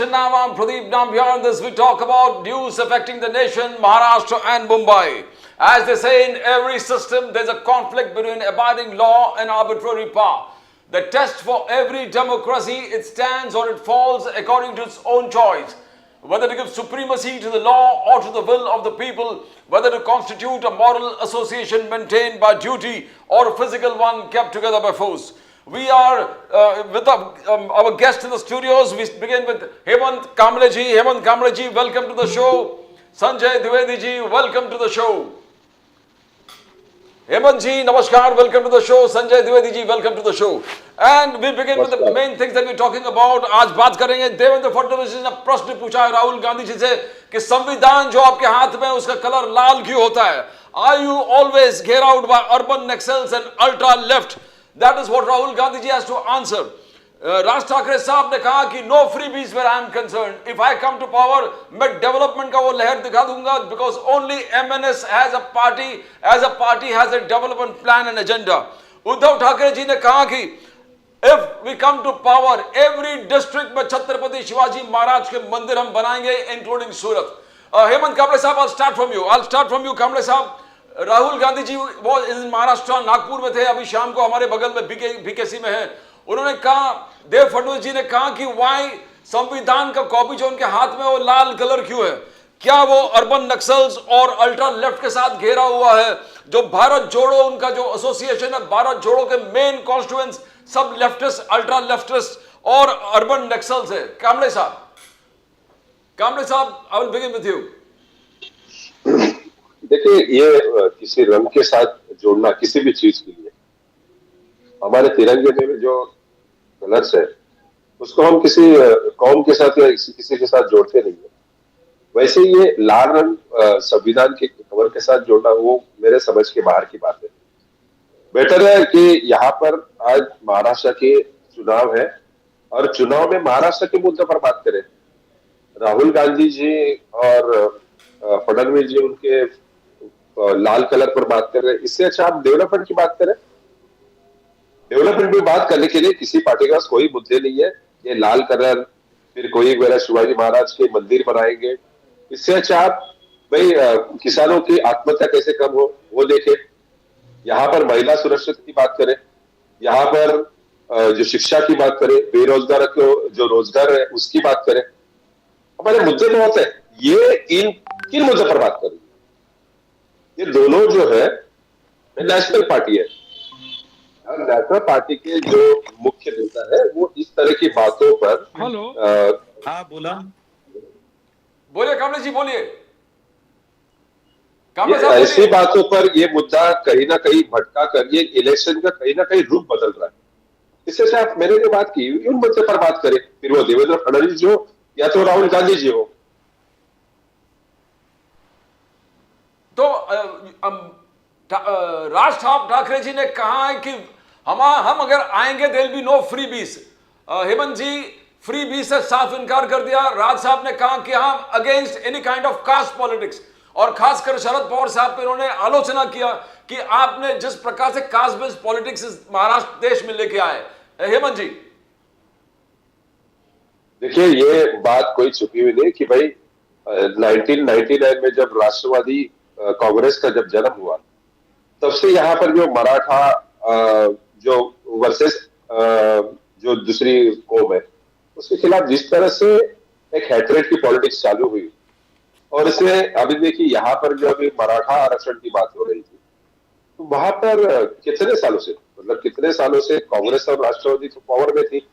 nation now. I'm Pradeep. Now beyond this, we talk about news affecting the nation, Maharashtra and Mumbai. As they say, in every system, there's a conflict between abiding law and arbitrary power. The test for every democracy, it stands or it falls according to its own choice. Whether to give supremacy to the law or to the will of the people, whether to constitute a moral association maintained by duty or a physical one kept together by force. We are with our guest in the studios. We begin with Hemant Kamble ji. Hemant Kamble ji, welcome to the show. Sanjay Dwivedi ji, welcome to the show. Hemant ji, namaskar, welcome to the show. Sanjay Dwivedi ji, welcome to the show. And we begin with the main things that we're talking about. आज बात करेंगे देवेंद्र फडणवीस जी ने प्रश्न पूछा है राहुल गांधी जी से कि संविधान जो आपके हाथ में है उसका कलर लाल क्यों होता है? Are you always geared out by urban nexals and ultra left? That is what Rahul Gandhi ji has to answer. Raj Thackeray साहब ने कहा कि no freebies where I am concerned. If I come to power, मैं development का वो लहर दिखा दूंगा because only MNS as a party has a development plan and agenda. Uddhav Thackeray ji ने कहा कि if we come to power, every district में छत्रपति शिवाजी महाराज के मंदिर हम बनाएंगे, including सूरत. हेमंत कांबले साहब, I'll start from you, Kamble साहब. राहुल गांधी जी वो महाराष्ट्र नागपुर में थे, अभी शाम को हमारे बगल में बीकेसी में है. उन्होंने कहा, देव फडणवीस जी ने कहा कि वाई संविधान का कॉपी जो उनके हाथ में वो लाल कलर क्यों है? क्या वो अर्बन नक्सल्स और अल्ट्रा लेफ्ट के साथ घेरा हुआ है? जो भारत जोड़ो उनका जो एसोसिएशन है, भारत जोड़ो के मेन कॉन्स्टिट्यूएंट्स सब लेफ्टिस्ट, अल्ट्रा लेफ्टिस्ट और अर्बन नक्सल्स है. कांबले साहब, I will begin with you. देखिए, ये किसी रंग के साथ जोड़ना किसी भी चीज के लिए, हमारे तिरंगे में जो कलर्स है उसको हम किसी कौम के साथ या किसी के साथ जोड़ते नहीं है. वैसे ये लाल रंग संविधान के कवर के साथ जोड़ना वो मेरे समझ के बाहर की बात है. बेटर है कि यहाँ पर आज महाराष्ट्र के चुनाव है और चुनाव में महाराष्ट्र के मुद्दे पर बात करें. राहुल गांधी जी और फडणवीस जी उनके लाल कलर पर बात कर रहे हैं. इससे अच्छा आप डेवलपमेंट की बात करें. डेवलपमेंट की बात करने के लिए किसी पार्टी के पास कोई मुद्दे नहीं है. ये लाल कलर, फिर कोई वगैरह शिवाजी महाराज के मंदिर बनाएंगे. इससे अच्छा आप भाई किसानों की आत्महत्या कैसे कम हो वो देखें. यहाँ पर महिला सुरक्षा की बात करें, यहाँ पर जो शिक्षा की बात करें, बेरोजगार को जो रोजगार है उसकी बात करें. हमारे मुद्दे बहुत है. ये किन मुद्दों पर बात करें? ये दोनों जो है नेशनल पार्टी है. नेशनल पार्टी के जो मुख्य नेता है वो इस तरह की बातों पर हाँ बोलिए कांबले जी, बोलिए. ऐसी बातों पर ये मुद्दा कहीं ना कहीं भटका कर ये इलेक्शन का कहीं ना कहीं रूप बदल रहा है. इससे आप मैंने जो बात की उन मुद्दे पर बात करें, फिर वो देवेंद्र फडणवीस जी हो या तो राहुल गांधी जी हो. तो राज ठाकरे जी ने कहा है कि हम अगर आएंगे there will be no freebies. Hemant ji, free बीस से साफ इनकार कर दिया. राज साहब ने कहा कि हम against any kind of caste politics, और खासकर शरद पवार साहब पे उन्होंने आलोचना किया कि आपने जिस प्रकार से कास्ट बेस्ड पॉलिटिक्स महाराष्ट्र देश में लेके आए. हेमंत जी, देखिए, ये बात कोई छुपी हुई नहीं कि भाई 1999 में जब राष्ट्रवादी कांग्रेस का जब जन्म हुआ तब से यहाँ पर जो मराठा जो वर्सेस जो दूसरी कौम है उसके खिलाफ जिस तरह से एक हैट्रेड की पॉलिटिक्स चालू हुई, और इसमें अभी देखिए यहाँ पर जो अभी मराठा आरक्षण की बात हो रही थी तो वहां पर कितने सालों से कांग्रेस और राष्ट्रवादी तो पावर में थी.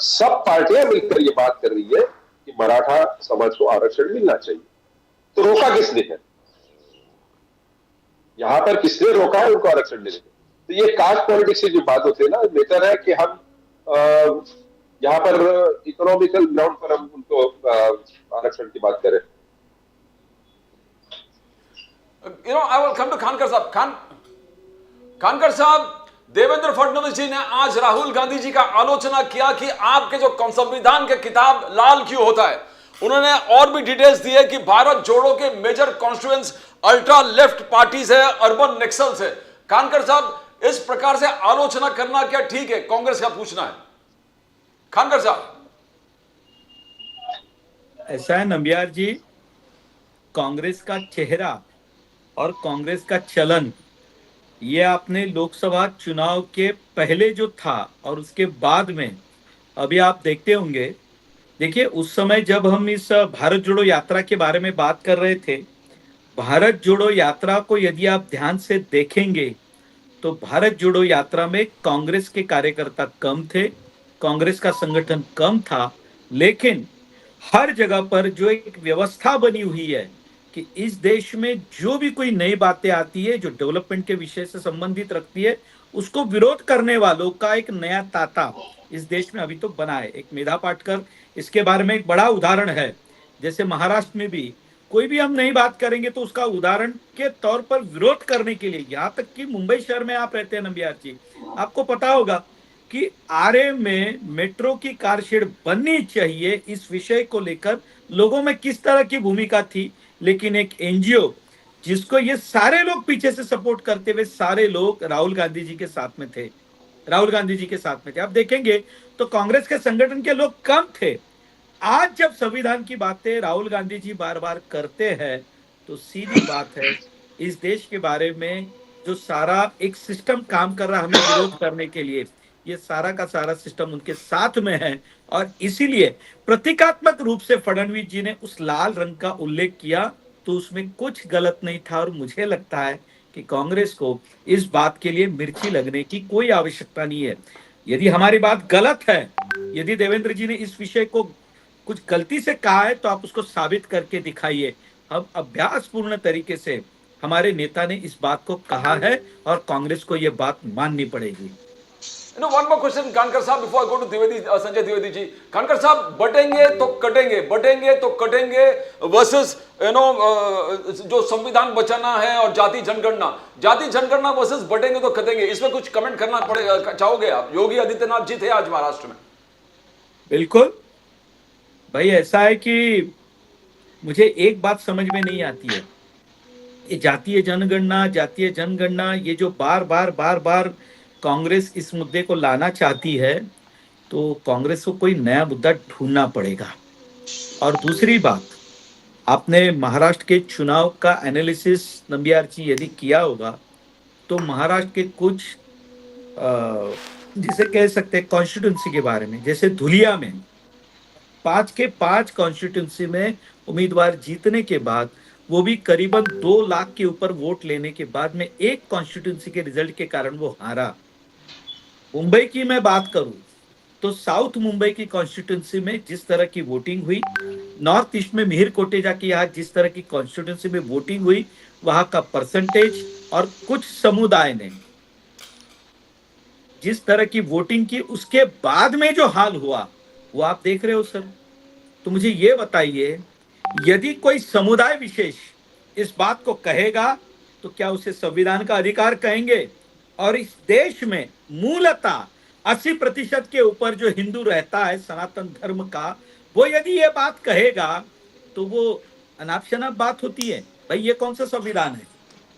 सब पार्टियां मिलकर ये बात कर रही है कि मराठा समाज को आरक्षण मिलना चाहिए. तो रोका किसने है? यहाँ पर किसने रोका है उनको आरक्षण देने? तो ये कास्ट पॉलिटिक्स की जो बात होती है ना, बेहतर है कि हम यहाँ पर इकोनॉमिकल ग्राउंड पर हम उनको आरक्षण की बात करें. I will come to खानकर साहब. खानकर साहब, देवेंद्र फडणवीस जी ने आज राहुल गांधी जी का आलोचना किया कि आपके जो संविधान के किताब लाल क्यों होता है. उन्होंने और भी डिटेल्स दी है कि भारत जोड़ो के major constituents ultra left parties है, अर्बन नेक्सल्स है. खानकर साहब, इस प्रकार से आलोचना करना क्या ठीक है? कांग्रेस का पूछना है. खानकर साहब, ऐसा है नंबियार जी, कांग्रेस का चेहरा और कांग्रेस का चलन, ये आपने लोकसभा चुनाव के पहले जो था और उसके बाद में अभी आप देखते होंगे। देखिए, उस समय जब हम इस भारत जोड़ो यात्रा के बारे में बात कर रहे थे, भारत जोड़ो यात्रा को यदि आप ध्यान से देखेंगे तो भारत जोड़ो यात्रा में कांग्रेस के कार्यकर्ता कम थे, कांग्रेस का संगठन कम था, लेकिन हर जगह पर जो एक व्यवस्था बनी हुई है कि इस देश में जो भी कोई नई बातें आती है जो डेवलपमेंट के विषय से संबंधित रखती है, उसको विरोध करने वालों का एक नया तांता इस देश में अभी तो बना है। एक मेधा पाटकर इसके बारे में एक बड़ा उदाहरण है। जैसे महाराष्ट्र में भी कोई भी हम नई बात करेंगे तो उसका उदाहरण के तौर पर विरोध करने के लिए, यहाँ तक कि मुंबई शहर में आप रहते हैं नंबियार जी, आपको पता होगा कि आरए में मेट्रो की कारशेड बननी चाहिए, इस विषय को लेकर लोगों में किस तरह की भूमिका थी। लेकिन एक एनजीओ जिसको ये सारे लोग पीछे से सपोर्ट करते हुए, सारे लोग राहुल गांधी जी के साथ में थे, राहुल गांधी जी के साथ में थे। आप देखेंगे तो कांग्रेस के संगठन के लोग कम थे। आज जब संविधान की बातें राहुल गांधी जी बार बार करते हैं तो सीधी बात है, इस देश के बारे में जो सारा एक सिस्टम काम कर रहा है हमें विरोध करने के लिए, ये सारा का सारा सिस्टम उनके साथ में है। और इसीलिए प्रतीकात्मक रूप से फडणवीस जी ने उस लाल रंग का उल्लेख किया तो उसमें कुछ गलत नहीं था। और मुझे लगता है कि कांग्रेस को इस बात के लिए मिर्ची लगने की कोई आवश्यकता नहीं है। यदि हमारी बात गलत है, यदि देवेंद्र जी ने इस विषय को कुछ गलती से कहा है तो आप उसको साबित करके दिखाइए। हम अभ्यासपूर्ण तरीके से हमारे नेता ने इस बात को कहा है और कांग्रेस को यह बात माननी पड़ेगी। one more question, कानकर साहब, before I go to Dwivedi, Sanjay Dwivedi ji. कानकर साहब, बटेंगे तो कटेंगे, बटेंगे तो कटेंगे वर्सेस जो संविधान बचाना है और जाति जनगणना वर्सेस बटेंगे तो कटेंगे, इसमें कुछ कमेंट करना पड़ेगा, चाहोगे आप? योगी आदित्यनाथ जी थे आज महाराष्ट्र में। बिल्कुल भाई, ऐसा है कि मुझे एक बात समझ में नहीं आती है, ये जातीय जनगणना ये जो बार बार कांग्रेस इस मुद्दे को लाना चाहती है, तो कांग्रेस को कोई नया मुद्दा ढूंढना पड़ेगा। और दूसरी बात, आपने महाराष्ट्र के चुनाव का एनालिसिस नंबियार जी यदि किया होगा तो महाराष्ट्र के कुछ जिसे कह सकते हैं कॉन्स्टिट्यूंसी के बारे में, जैसे धुलिया में 5 के 5 कॉन्स्टिट्यूंसी में उम्मीदवार जीतने के बाद, वो भी करीबन 2 लाख के ऊपर वोट लेने के बाद में एक कॉन्स्टिट्यूंसी के रिजल्ट के कारण वो हारा। मुंबई की मैं बात करूं तो साउथ मुंबई की कॉन्स्टिट्यूंसी में जिस तरह की वोटिंग हुई, नॉर्थ ईस्ट में मिहिर कोटेचा की यहाँ जिस तरह की कॉन्स्टिट्यूंसी में वोटिंग हुई, वहां का परसेंटेज और कुछ समुदाय ने जिस तरह की वोटिंग की, उसके बाद में जो हाल हुआ वो आप देख रहे हो सर। तो मुझे ये बताइए, यदि कोई समुदाय विशेष इस बात को कहेगा तो क्या उसे संविधान का अधिकार कहेंगे? और इस देश में मूलतः 80% के ऊपर जो हिंदू रहता है सनातन धर्म का, वो यदि ये बात कहेगा तो वो अनाप शनाप बात होती है। भाई, ये कौन सा संविधान है?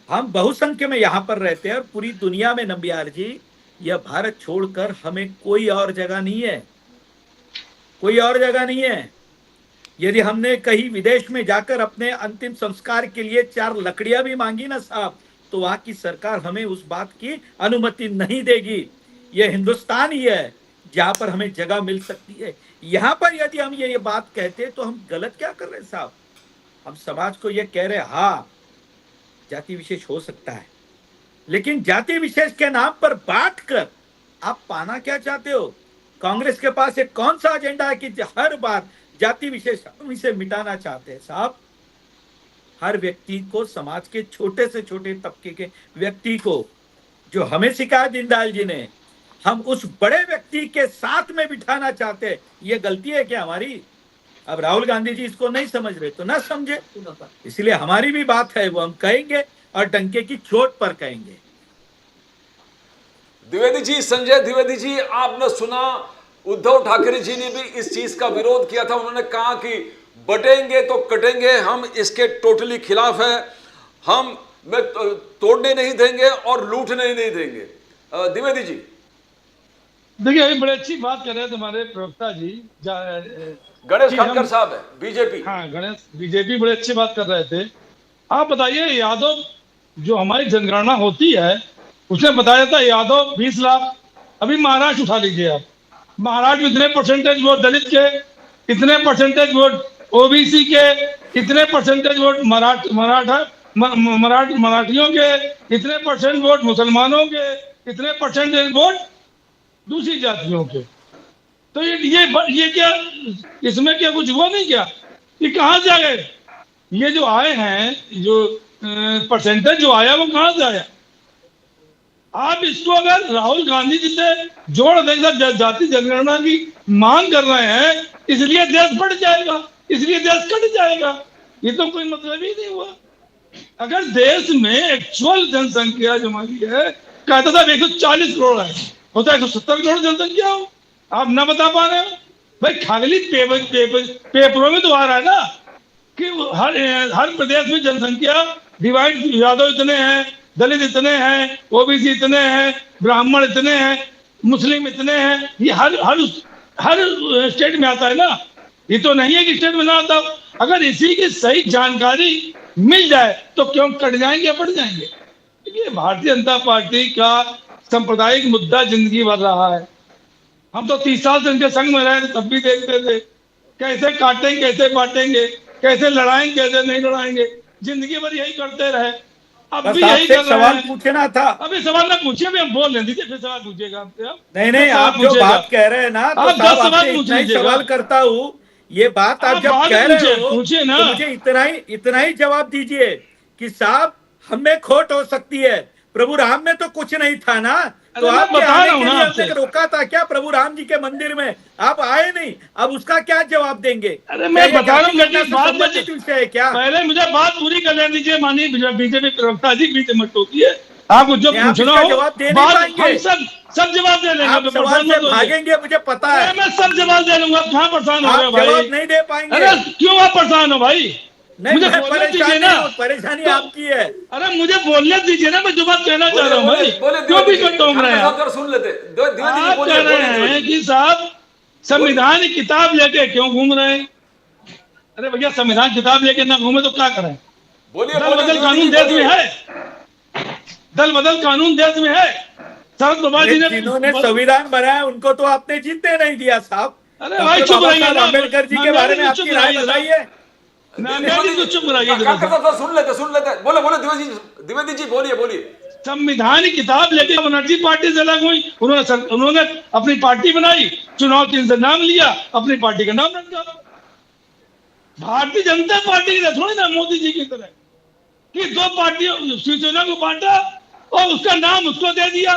हम बहुसंख्य में यहाँ पर रहते हैं और पूरी दुनिया में नंबियार जी, यह भारत छोड़कर हमें कोई और जगह नहीं है, कोई और जगह नहीं है। यदि हमने कहीं विदेश में जाकर अपने अंतिम संस्कार के लिए 4 लकड़ियां भी मांगी ना साहब, तो वहां की सरकार हमें उस बात की अनुमति नहीं देगी। यह हिंदुस्तान ही है जहां पर हमें जगह मिल सकती है। यहां पर यदि हम ये बात कहते तो हम गलत क्या कर रहे हैं साहब? हम समाज को यह कह रहे हैं, हाँ जाति विशेष हो सकता है, लेकिन जाति विशेष के नाम पर बांट कर आप पाना क्या चाहते हो? कांग्रेस के पास एक कौन सा एजेंडा है कि हर बार जाति विशेष हम इसे मिटाना चाहते हैं? साहब, हर व्यक्ति को, समाज के छोटे से छोटे तबके के व्यक्ति को, जो हमें सिखाया दीनदयाल जी ने, हम उस बड़े व्यक्ति के साथ में बिठाना चाहते हैं। ये गलती है क्या हमारी? अब राहुल गांधी जी इसको नहीं समझ रहे तो ना समझे, इसलिए हमारी भी बात है वो हम कहेंगे और डंके की चोट पर कहेंगे। द्विवेदी जी, संजय द्विवेदी जी, आपने सुना उद्धव ठाकरे जी ने भी इस चीज का विरोध किया था। उन्होंने कहा कि बटेंगे तो कटेंगे, हम इसके टोटली खिलाफ है, हम तोड़ने नहीं देंगे और लूटने नहीं देंगे। द्विवेदी जी, देखिए, अभी बड़ी अच्छी बात कर रहे हैं तुम्हारे प्रवक्ता जी, गणेश कि खटकर हम साहब है, बीजेपी। हाँ गणेश बीजेपी बड़े अच्छी बात कर रहे थे। आप बताइए यादव जो हमारी जनगणना होती है उसमें बताया था यादव 20 लाख। अभी महाराष्ट्र उठा लीजिए आप, महाराष्ट्र में इतने परसेंटेज वोट दलित के, इतने परसेंटेज वोट ओबीसी के, इतने परसेंटेज वोट मराठियों के, इतने परसेंट वोट मुसलमानों के, इतने परसेंटेज वोट दूसरी जातियों के। तो ये क्या, इसमें क्या कुछ हुआ नहीं क्या? ये कहाँ से आ गए? ये जो आए हैं, जो परसेंटेज जो आया वो कहाँ से आया? आप इसको अगर राहुल गांधी जी से जोड़ देकर जाति जनगणना की मांग कर रहे हैं, इसलिए देश बढ़ जाएगा, इसलिए देश कट जाएगा, ये तो कोई मतलब ही नहीं हुआ। अगर देश में एक्चुअल जनसंख्या जो हमारी है, कहता था 140 करोड़ है, होता है 170 करोड़ जनसंख्या हो, आप ना बता पा रहे हो। भाई खाली पेपरों में तो आ रहा है ना कि हर प्रदेश में जनसंख्या डिवाइड, यादव इतने हैं, दलित इतने हैं, ओबीसी इतने हैं, ब्राह्मण इतने हैं, मुस्लिम इतने हैं, ये हर स्टेट में आता है ना। ये तो नहीं है कि स्टेट में ना आता। अगर इसी की सही जानकारी मिल जाए तो क्यों कट जाएंगे, बढ़ जाएंगे। ये भारतीय जनता पार्टी का सांप्रदायिक मुद्दा जिंदगी भर रहा है। हम तो 30 साल से इनके संग में रहे, तब भी देखते थे कैसे काटेंगे, कैसे बांटेंगे, कैसे लड़ाएंगे, कैसे नहीं लड़ाएंगे, जिंदगी भर यही करते रहे। अब भी यही कर रहे सवाल हैं। पूछना था, अभी सवाल ना पूछिए, अभी हम बोल लें दीजिए, फिर सवाल पूछिएगा आपसे। नहीं आप जो बात कह रहे हैं ना, तो आप 10 सवाल पूछ लीजिएगा। सवाल करता हूँ, ये बात आप जब कह रहे हो पूछिए ना, तो मुझे इतना ही जवाब दीजिए कि साहब हमें खोट हो सकती है, प्रभु राम में तो कुछ नहीं था ना, तो आप बता रहा हूँ ना आपसे, रोका था क्या प्रभु राम जी के मंदिर में? आप आए नहीं, अब उसका क्या जवाब देंगे? अरे मैं बता रहा हूँ विषय है क्या? पहले मुझे बात पूरी कर लेने दीजिए। माननीय बीजेपी प्रवक्ता जी, बीच मत टोकिए, आपको जो पूछना हो जवाब दे बात पाएंगे, सब जवाब दे लेंगे। सवाल से भागेंगे, मुझे पता है, मैं सब जवाब दे लूंगा। कहाँ परेशान हो गए भाई? नहीं दे पाएंगे। अरे क्यों आप परेशान हो भाई? मुझे बोलने दीजिए ना, परेशानी आपकी है। अरे मुझे बोलने दीजिए ना, मैं जो बात कहना चाह रहा हूँ भाई, क्यों भी टोक रहे हैं? सुन लेते, आप कह रहे हैं कि साहब संविधान की किताब लेके क्यों घूम रहे हैं? अरे भैया संविधान किताब लेके ना घूमे तो क्या करें? दल बदल कानून देश में है, दल बदल कानून देश में है। शरद पवार जी ने जिन्होंने संविधान बनाया उनको तो आपने जीतने नहीं दिया साहब। अरे भाई चुप रहिए, अम्बेडकर जी के बारे में आपकी राय बताइए। चुप रहिए, सुन लेते। बोले द्विवेदी जी, बोलिए। संविधान की किताब लेके बनर्जी पार्टी से अलग हुई, उन्होंने अपनी पार्टी बनाई, चुनाव चिन्ह से नाम लिया, अपनी पार्टी का नाम रखा। भारतीय जनता पार्टी की थोड़ी ना मोदी जी की तरह कि दो पार्टियों शिवसेना को बांटा और उसका नाम उसको दे दिया,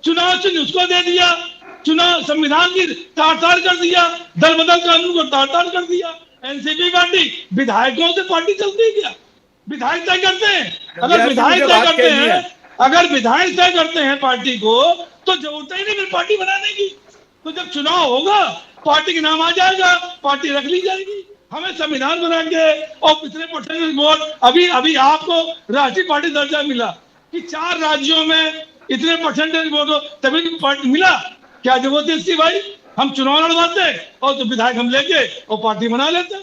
चुनाव चिन्ह उसको दे दिया, चुनाव संविधान की तार-तार कर दिया, दल बदल कानून को तार-तार कर दिया। एनसीपी पार्टी विधायकों से पार्टी चलती है क्या? विधायक तय करते हैं। अगर विधायक तय करते हैं पार्टी को, तो जरूरत ही नहीं फिर पार्टी बनाने की। तो जब चुनाव होगा पार्टी का नाम आ जाएगा, पार्टी रख ली जाएगी। हमें संविधान बना के और इतने परसेंटेज वोट, अभी आपको राष्ट्रीय पार्टी दर्जा मिला कि 4 राज्यों में इतने परसेंटेज वोट तभी पार्टी मिला। क्या जरूरत है इसकी भाई? हम चुनाव लड़वाते और तो विधायक हम लेके और पार्टी बना लेते।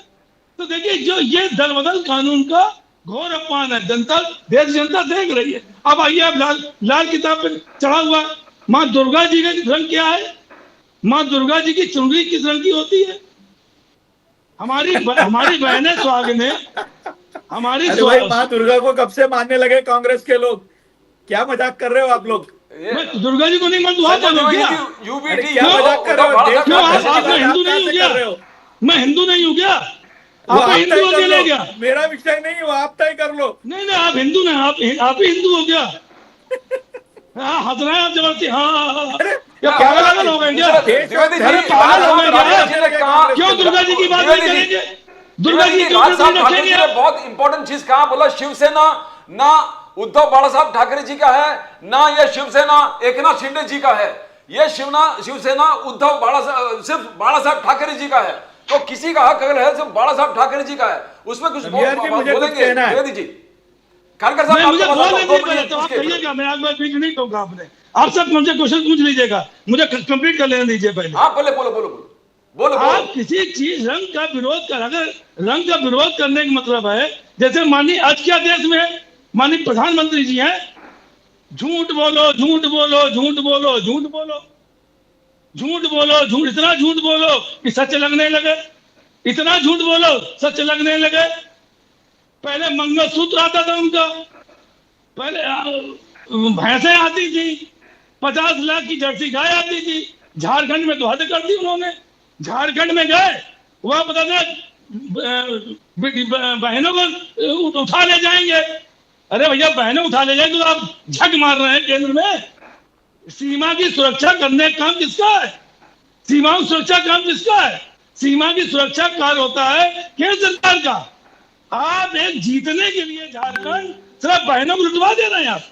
तो देखिए जो ये दल बदल कानून का घोर अपमान है, जनता देश जनता देख रही है। अब आइए आप लाल किताब पे चढ़ा हुआ माँ दुर्गा जी का रंग क्या है? माँ दुर्गा जी की चुनरी किस रंग की होती है? हमारी बहनें सुहागिनें, हमारी माँ दुर्गा को कब से मानने लगे कांग्रेस के लोग? क्या मजाक कर रहे हो आप लोग? मैं दुर्गा जी को नहीं मानता, आप मानो क्या? क्या मजाक कर रहे हो? क्यों आप हिंदू नहीं हो क्या? मैं हिंदू नहीं हूँ क्या? आप हिंदू हो क्या? मेरा विषय नहीं हो, आप तय कर लो। नहीं आप हिंदू नहीं, आप ही हिंदू हो क्या? हाँ हंस रहे हैं आप जबरदस्ती। हाँ क्या पागल हो गए क्या? पागल हो गए क्या? क्यों दुर्गा जी की बात नहीं करेंगे? दुर्गा जी क्यों रखेंगे? बहुत इंपॉर्टेंट चीज कहाँ बोला? शिवसेना ना उद्धव बाला साहब ठाकरे जी का है, ना ये शिवसेना एकनाथ शिंदे जी का है। ये शिवसेना उद्धव सिर्फ बाला साहब ठाकरे जी का है। तो किसी का हक अगर है सिर्फ बाला साहब ठाकरे जी का है, उसमें कुछ बोलेंगे द्विवेदी जी? खानकर साहब मुझे बोलने तो आप कहिएगा, मैं आज मैं बीच नहीं कहूंगा। आपने आप सब मुझे क्वेश्चन पूछ लीजिएगा, मुझे कंप्लीट कर लेने दीजिए पहले। हाँ बोलो। बोलो आप बोलो। किसी चीज रंग का विरोध कर, अगर रंग का विरोध करने का मतलब है, जैसे माननीय आज क्या देश में माननीय प्रधानमंत्री जी हैं, झूठ बोलो झूठ बोलो झूठ बोलो झूठ बोलो झूठ बोलो झूठ, इतना झूठ बोलो कि सच लगने लगे, इतना झूठ बोलो सच लगने लगे। पहले मंगलसूत्र आता था उनका, पहले भैंसें आती थी, 50 लाख की जर्सी गाय आती थी। झारखंड में तो हद कर दी उन्होंने। झारखंड में गए, वहां पता था बहनों को उठा ले जाएंगे। अरे भैया, बहनों उठा ले जाएंगे तो आप झक मार रहे हैं केंद्र में। सीमा की सुरक्षा करने का काम किसका है? सीमा की सुरक्षा काम किसका है? सीमा की सुरक्षा कार्य होता है केंद्र सरकार का। आप एक जीतने के लिए झारखंड सिर्फ बहनों को लुटवा दे रहे हैं आप।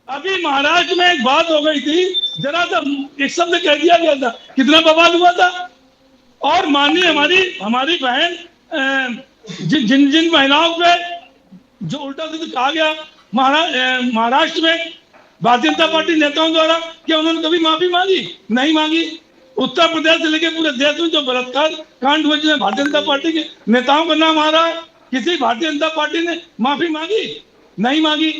अभी महाराष्ट्र में एक बात हो गई थी, जरा सा एक शब्द कह दिया गया था, कितना बवाल हुआ था। और माननीय हमारी बहन जिन जिन महिलाओं पे जो उल्टा सीधा कहा गया महाराष्ट्र में भारतीय जनता पार्टी नेताओं द्वारा, क्या उन्होंने कभी माफी मांगी? नहीं मांगी। उत्तर प्रदेश से लेकर पूरे देश में जो बलात्कार कांड हुए जिसमें भारतीय जनता पार्टी के नेताओं का नाम आ रहा है, किसी भारतीय जनता पार्टी ने माफी मांगी? नहीं मांगी।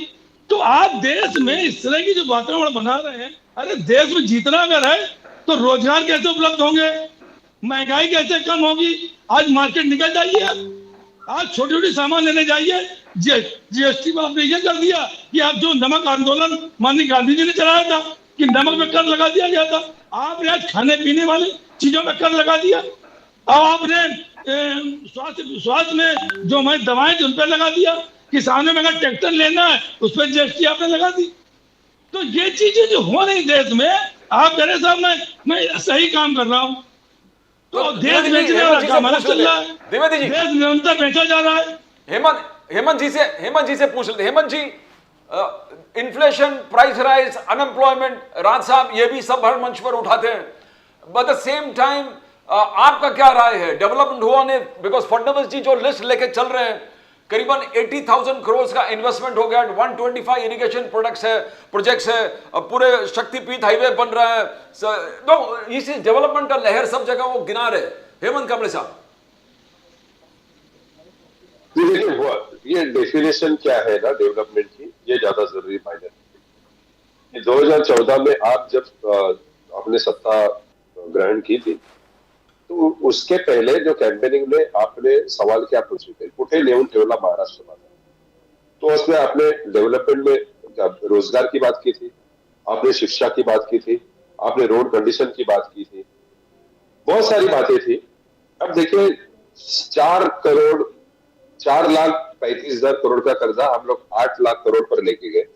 तो आप देश में इस तरह की जो वातावरण बना रहे हैं, अरे देश में जीतना अगर है तो रोजगार कैसे उपलब्ध होंगे, महंगाई कैसे कम होगी? आज मार्केट निकल जाइए, आज छोटी छोटी सामान लेने जाइए, जीएसटी में आपने ये कर दिया कि आप जो नमक आंदोलन माननीय गांधी जी ने चलाया था कि नमक में कर लगा दिया गया था, आपने आज खाने पीने वाली चीजों में कर लगा दिया। अब आपने स्वास्थ्य में जो हमारी दवाएं थी उन पर लगा दिया। किसानों में अगर ट्रैक्टर लेना है उस पर जीएसटी आपने लगा दी। तो ये चीजें जो हो रही देश में, आप कह रहे साहब मैं सही काम कर रहा हूँ, तो देश बेचने वाला काम अलग चल रहा है, द्विवेदी जी, देश निरंतर बेचा जा रहा है। हेमंत जी से पूछ लेते। हेमंत जी, इन्फ्लेशन, प्राइस राइज, अनएम्प्लॉयमेंट, राज साहब ये भी सब हर मंच पर उठाते हैं, बट द सेम टाइम आपका क्या राय है? डेवलपमेंट हुआ नहीं, बिकॉज फडणवीस जी जो लिस्ट लेके चल रहे हैं, करीबन 80,000 करोड़ का इन्वेस्टमेंट हो गया, 125 इरिगेशन प्रोजेक्ट्स है, पूरे शक्तिपीठ हाईवे बन रहा है, तो इस डेवलपमेंट का लहर सब जगह वो गिना रहे। हेमंत कांबळे साहब, ये डेफिनेशन क्या है ना डेवलपमेंट की, ये ज्यादा जरूरी मायने रखती है। 2014 में आप जब आपने सत्ता ग्रहण की थी, तो उसके पहले जो कैंपेनिंग में आपने सवाल क्या पूछे थे, कुठे नेऊन ठेवला महाराष्ट्र माझा, तो उसमें आपने डेवलपमेंट में रोजगार की बात की थी, आपने शिक्षा की बात की थी, आपने रोड कंडीशन की बात की थी, बहुत सारी बातें थी। अब देखिए 4,35,000 करोड़ का कर्जा हम लोग 8 लाख करोड़ पर लेके गए।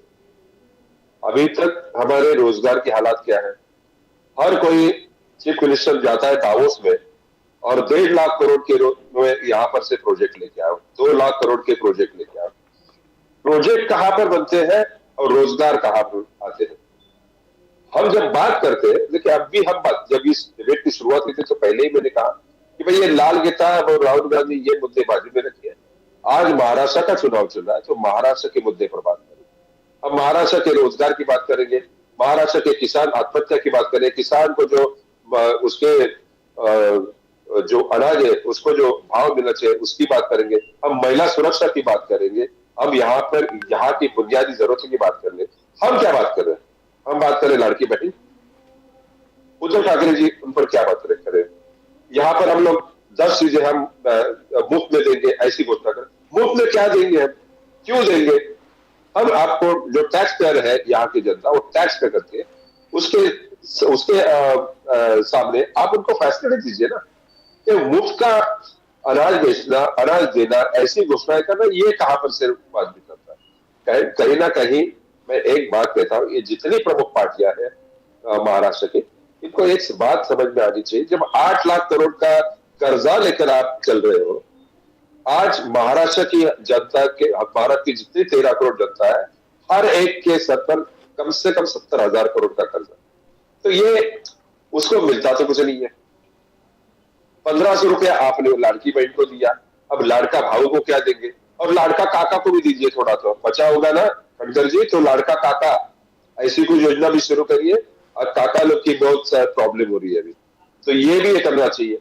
अभी तक हमारे रोजगार की हालात क्या है? हर कोई चीफ मिनिस्टर जाता है दावोस में और 1.5 लाख करोड़ के यहाँ पर से प्रोजेक्ट लेके आओ, 2 लाख करोड़ के प्रोजेक्ट लेके आओ। प्रोजेक्ट कहां पर बनते हैं और रोजगार कहां पर आते हैं? हम जब बात करते हैं, देखिए अब भी हम बात, जब इस डिबेट की शुरुआत हुई थी तो पहले ही मैंने कहा कि भाई ये लाल किताब और राहुल गांधी ये मुद्दे बाजू में रखिए। आज महाराष्ट्र का चुनाव चल रहा है, तो महाराष्ट्र के मुद्दे पर बात करेंगे। अब महाराष्ट्र के रोजगार की बात करेंगे, महाराष्ट्र के किसान आत्महत्या की बात करें, किसान को जो उसके जो अनाज है उसको जो भाव मिलना चाहिए उसकी बात करेंगे। हम महिला सुरक्षा की बात करेंगे, हम यहाँ पर यहाँ की बुनियादी जरूरतों की बात करेंगे। हम क्या बात कर रहे हैं? हम बात करें लाड़की बहन, उद्धव ठाकरे जी उन पर क्या बात करें? यहाँ पर हम लोग 10 चीजें हम मुफ्त में देंगे, ऐसी घोषणा करें। मुफ्त में क्या देंगे? हम क्यों देंगे? हम आपको जो टैक्स पेयर है यहाँ की जनता, वो टैक्स पे करके उसके सामने आप उनको फैसिलिटी दीजिए ना, कि मुफ्त का अनाज बेचना, अनाज देना, ऐसी घोषणाएं करना, ये कहां पर से बात भी करता है? कहीं ना कहीं मैं एक बात कहता हूँ, ये जितनी प्रमुख पार्टियां हैं महाराष्ट्र की, इनको एक बात समझ में आनी चाहिए। जब 8 लाख करोड़ का कर्जा लेकर आप चल रहे हो, आज महाराष्ट्र की जनता के, भारत की जितनी 13 करोड़ जनता है, हर एक के सर पर कम से कम 70,000 करोड़ का कर्जा, तो ये उसको मिलता तो कुछ नहीं है। 1,500 रुपया आपने लाड़की बहन को दिया, अब लाड़का भाऊ को क्या देंगे? और लाड़का काका को भी दीजिए, थोड़ा तो बचा होगा ना खंडर जी, तो लाड़का काका ऐसी कोई योजना भी शुरू करिए। और काका लोग की बहुत प्रॉब्लम हो रही है अभी, तो ये भी करना चाहिए।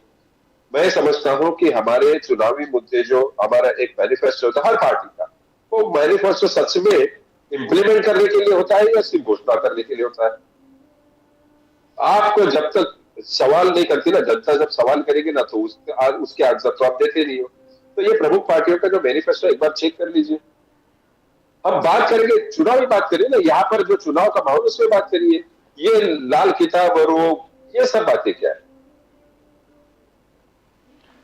मैं समझता हूं कि हमारे चुनावी मुद्दे जो हमारा एक मैनिफेस्टो होता है हर पार्टी का, वो मैनिफेस्टो सच में इम्प्लीमेंट करने के लिए होता है या सिर्फ घोषणा करने के लिए होता है? आपको जब तक सवाल नहीं करती ना, जनता जब सवाल करेगी ना, तो उसके आंसर तो आप देते नहीं हो। तो ये प्रमुख पार्टियों का जो मैनिफेस्टो एक बार चेक कर लीजिए। हम बात करेंगे, चुनावी बात करिए ना, यहाँ पर जो चुनाव का माहौल उसमें बात करिए। ये लाल किताब और वो ये सब बातें क्या है?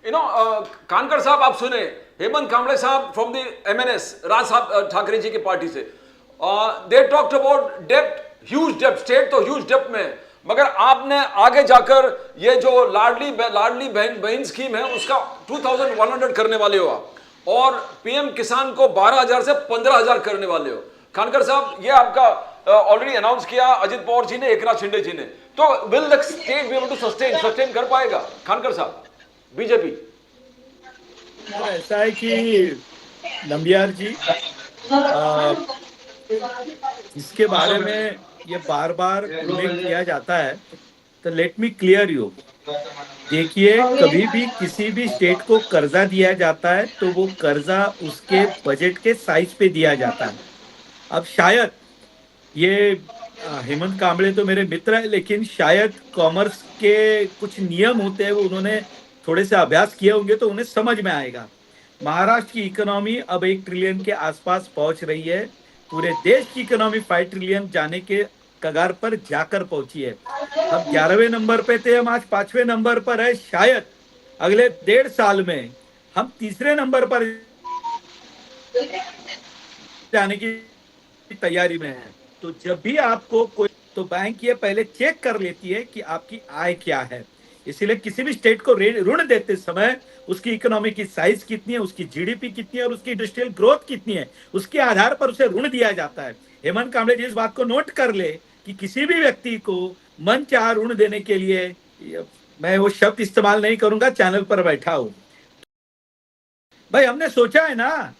कानकर साहब आप सुने, हेमंत कांबळे साहब फ्रॉम द एमएनएस, राज साहब ठाकरे जी की पार्टी से, they talked about dept, huge dept, state तो ह्यूज डेप्ट में, मगर आपने आगे जाकर ये जो लाडली बहन स्कीम है उसका 2100 करने वाले हो आप, और पीएम किसान को 12,000 से 15,000 करने वाले हो। खानकर साहब, ये आपका ऑलरेडी अनाउंस किया अजित पवार जी ने, एकनाथ शिंदे जी ने, तो will the state be able to sustain कर पाएगा खानकर साहब बीजेपी? ऐसा है कि नंबियार जी, इसके बारे में ये बार बार उल्लेख किया जाता है, तो लेट मी क्लियर यू। देखिए, कभी भी किसी भी स्टेट को कर्जा दिया जाता है तो वो कर्जा उसके बजट के साइज पे दिया जाता है। अब शायद ये हेमंत कांबळे तो मेरे मित्र है, लेकिन शायद कॉमर्स के कुछ नियम होते हैं, वो उन्होंने थोड़े से अभ्यास किए होंगे तो उन्हें समझ में आएगा। महाराष्ट्र की इकोनॉमी अब 1 ट्रिलियन के आसपास पहुंच रही है। पूरे देश की इकोनॉमी 5 ट्रिलियन जाने के कगार पर जाकर पहुंची है। हम 11वें नंबर पे थे, हम आज 5वें नंबर पर है। शायद अगले 1.5 साल में हम 3रे नंबर पर जाने की तैयारी में है। तो जब भी आपको कोई, तो बैंक ये पहले चेक कर लेती है कि आपकी आय क्या है। इसीलिए किसी भी स्टेट को ऋण देते समय उसकी इकोनॉमी की साइज कितनी है, उसकी जीडीपी कितनी है और उसकी इंडस्ट्रियल ग्रोथ कितनी है, उसके आधार पर उसे ऋण दिया जाता है। हेमंत कांबळे जी इस बात को नोट कर ले कि किसी भी व्यक्ति को मन चाह ऋण देने के लिए, मैं वो शब्द इस्तेमाल नहीं करूंगा, चैनल पर बैठा हूं भाई, हमने सोचा है ना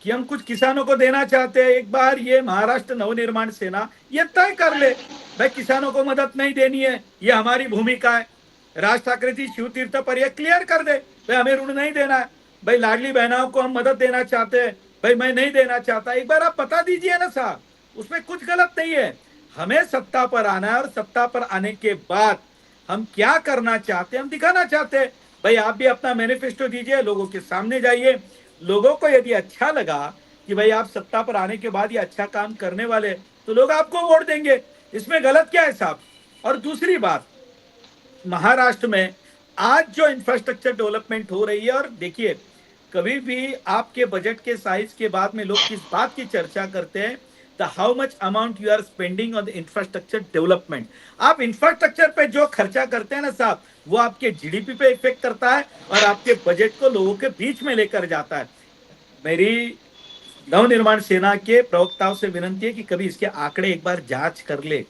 कि हम कुछ किसानों को देना चाहते हैं। एक बार ये महाराष्ट्र नवनिर्माण सेना ये तय कर ले भाई, किसानों को मदद नहीं देनी है, ये हमारी भूमिका है। राज ठाकरे जी शिव तीर्थ पर यह क्लियर कर दे भाई, हमें ऋण नहीं देना है। भाई लाडली बहनाओं को हम मदद देना चाहते हैं, भाई मैं नहीं देना चाहता। एक बार आप बता दीजिए ना साहब, उसमें कुछ गलत नहीं है। हमें सत्ता पर आना है और सत्ता पर आने के बाद हम क्या करना चाहते हैं, हम दिखाना चाहते हैं। भाई आप भी अपना मैनिफेस्टो दीजिए, लोगों के सामने जाइए। लोगों को यदि अच्छा लगा कि भाई आप सत्ता पर आने के बाद ये अच्छा काम करने वाले, तो लोग आपको वोट देंगे। इसमें गलत क्या है साहब? और दूसरी बात, महाराष्ट्र में आज जो इंफ्रास्ट्रक्चर डेवलपमेंट हो रही है, और देखिए कभी भी आपके बजट के साइज के बाद में लोग किस बात की चर्चा करते हैं, the how much amount you are spending on the infrastructure development. आप इंफ्रास्ट्रक्चर पे जो खर्चा करते हैं ना साहब, वो आपके जीडीपी पे इफेक्ट करता है और आपके बजट को लोगों के बीच में लेकर जाता है। मेरी नवनिर्माण सेना के प्रवक्ताओं से विनती है कि कभी इसके आंकड़े एक बार जांच कर ले।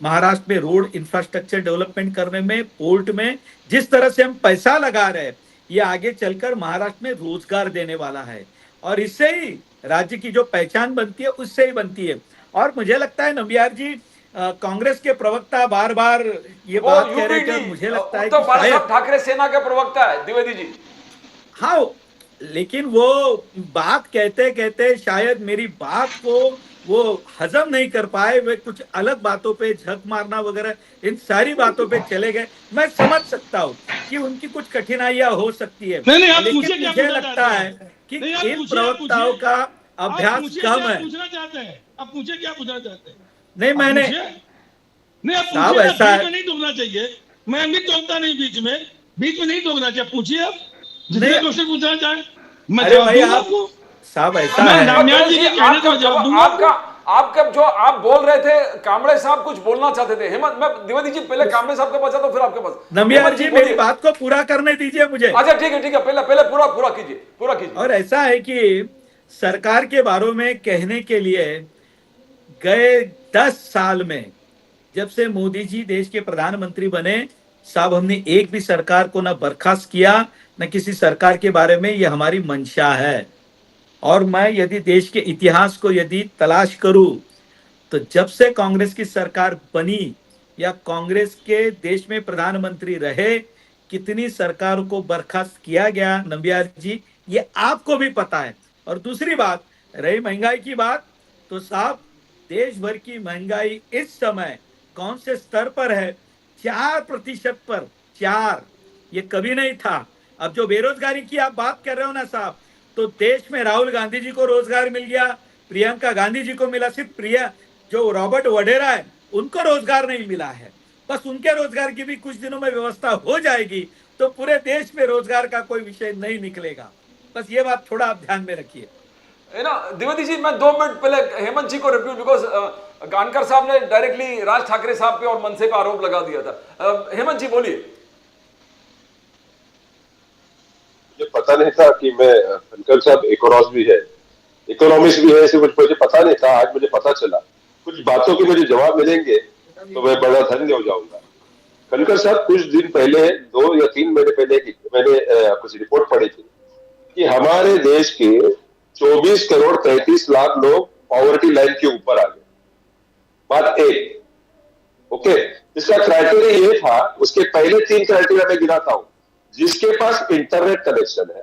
महाराष्ट्र में रोड इंफ्रास्ट्रक्चर डेवलपमेंट करने में, पोर्ट में जिस तरह से हम पैसा लगा रहे हैं, ये आगे चलकर महाराष्ट्र में रोजगार देने वाला है, और इससे ही राज्य की जो पहचान बनती है उससे ही बनती है। और मुझे लगता है नंबियार जी, कांग्रेस के प्रवक्ता बार बार ये बात कह रहे थे, मुझे लगता है तो ठाकरे सेना के प्रवक्ता है द्विवेदी जी। हाँ, लेकिन वो बात कहते कहते शायद मेरी बात को वो हजम नहीं कर पाए, वे कुछ अलग बातों पे झक मारना वगैरह, इन सारी बातों पे चले गए। मैं समझ सकता हूँ कि उनकी कुछ कठिनाइयां हो सकती है, लेकिन मुझे लगता है कि इन प्रवक्ताओं का अभ्यास कम है। पूछना चाहते हैं आप, मुझे क्या पूछना चाहते हैं? नहीं, मैंने नहीं, आप ऐसा है, नहीं टोकना चाहिए। मैं भी टोकता नहीं, बीच में नहीं टोकना चाहिए। पूछिए आप जितने क्वेश्चन पूछना चाहें, मैं जवाब दूंगा आपको साहब। ऐसा है आपका जो आप बोल रहे थे, कांबळे साहब कुछ बोलना चाहते थे। हेमंत, मैं द्विवेदी जी पहले कांबळे साहब के पास आता, फिर आपके पास। नंबियार जी मेरी बात को पूरा करने दीजिए मुझे। अच्छा ठीक है, पहले पूरा कीजिए। और ऐसा है कि सरकार के बारे में कहने के लिए गए 10 साल में, जब से मोदी जी देश के प्रधानमंत्री बने साहब, हमने एक भी सरकार को ना बर्खास्त किया, न किसी सरकार के बारे में ये हमारी मंशा है। और मैं यदि देश के इतिहास को यदि तलाश करूं, तो जब से कांग्रेस की सरकार बनी या कांग्रेस के देश में प्रधानमंत्री रहे, कितनी सरकार को बर्खास्त किया गया नंबियार जी, ये आपको भी पता है। और दूसरी बात रही महंगाई की बात, तो साहब देश भर की महंगाई इस समय कौन से स्तर पर है? 4% पर। 4, ये कभी नहीं था। अब जो बेरोजगारी की आप बात कर रहे हो ना साहब, तो देश में राहुल गांधी जी को रोजगार मिल गया, प्रियंका गांधी जी को मिला, सिर्फ जो रॉबर्ट वडेरा है उनको रोजगार नहीं मिला है। बस उनके रोजगार की भी कुछ दिनों में व्यवस्था हो जाएगी तो पूरे देश में रोजगार का कोई विषय नहीं निकलेगा। बस ये बात थोड़ा आप ध्यान में रखिए। है ना द्विवेदी जी, मैं 2 मिनट पहले हेमंत जी को रिप्यूट, बिकॉज गानकर साहब ने डायरेक्टली राज ठाकरे साहब पे और मनसे पे आरोप लगा दिया था। हेमंत जी बोलिए। मुझे पता नहीं था कि मैं धनखड़ साहब इकोनॉमिस्ट भी है, इसे मुझे पता नहीं था। आज मुझे पता चला। कुछ बातों के मुझे जवाब मिलेंगे तो मैं बड़ा धन्य हो जाऊंगा। धनखड़ साहब, कुछ दिन पहले 2 या 3 महीने पहले मैंने कुछ रिपोर्ट पढ़ी थी कि हमारे देश के 24 करोड़ 33 लाख लोग पॉवर्टी लाइन के ऊपर आ गए। बात एक, ओके। इसका क्राइटेरिया ये था, उसके पहले 3 क्राइटेरिया मैं गिनाता हूं। जिसके पास इंटरनेट कनेक्शन है,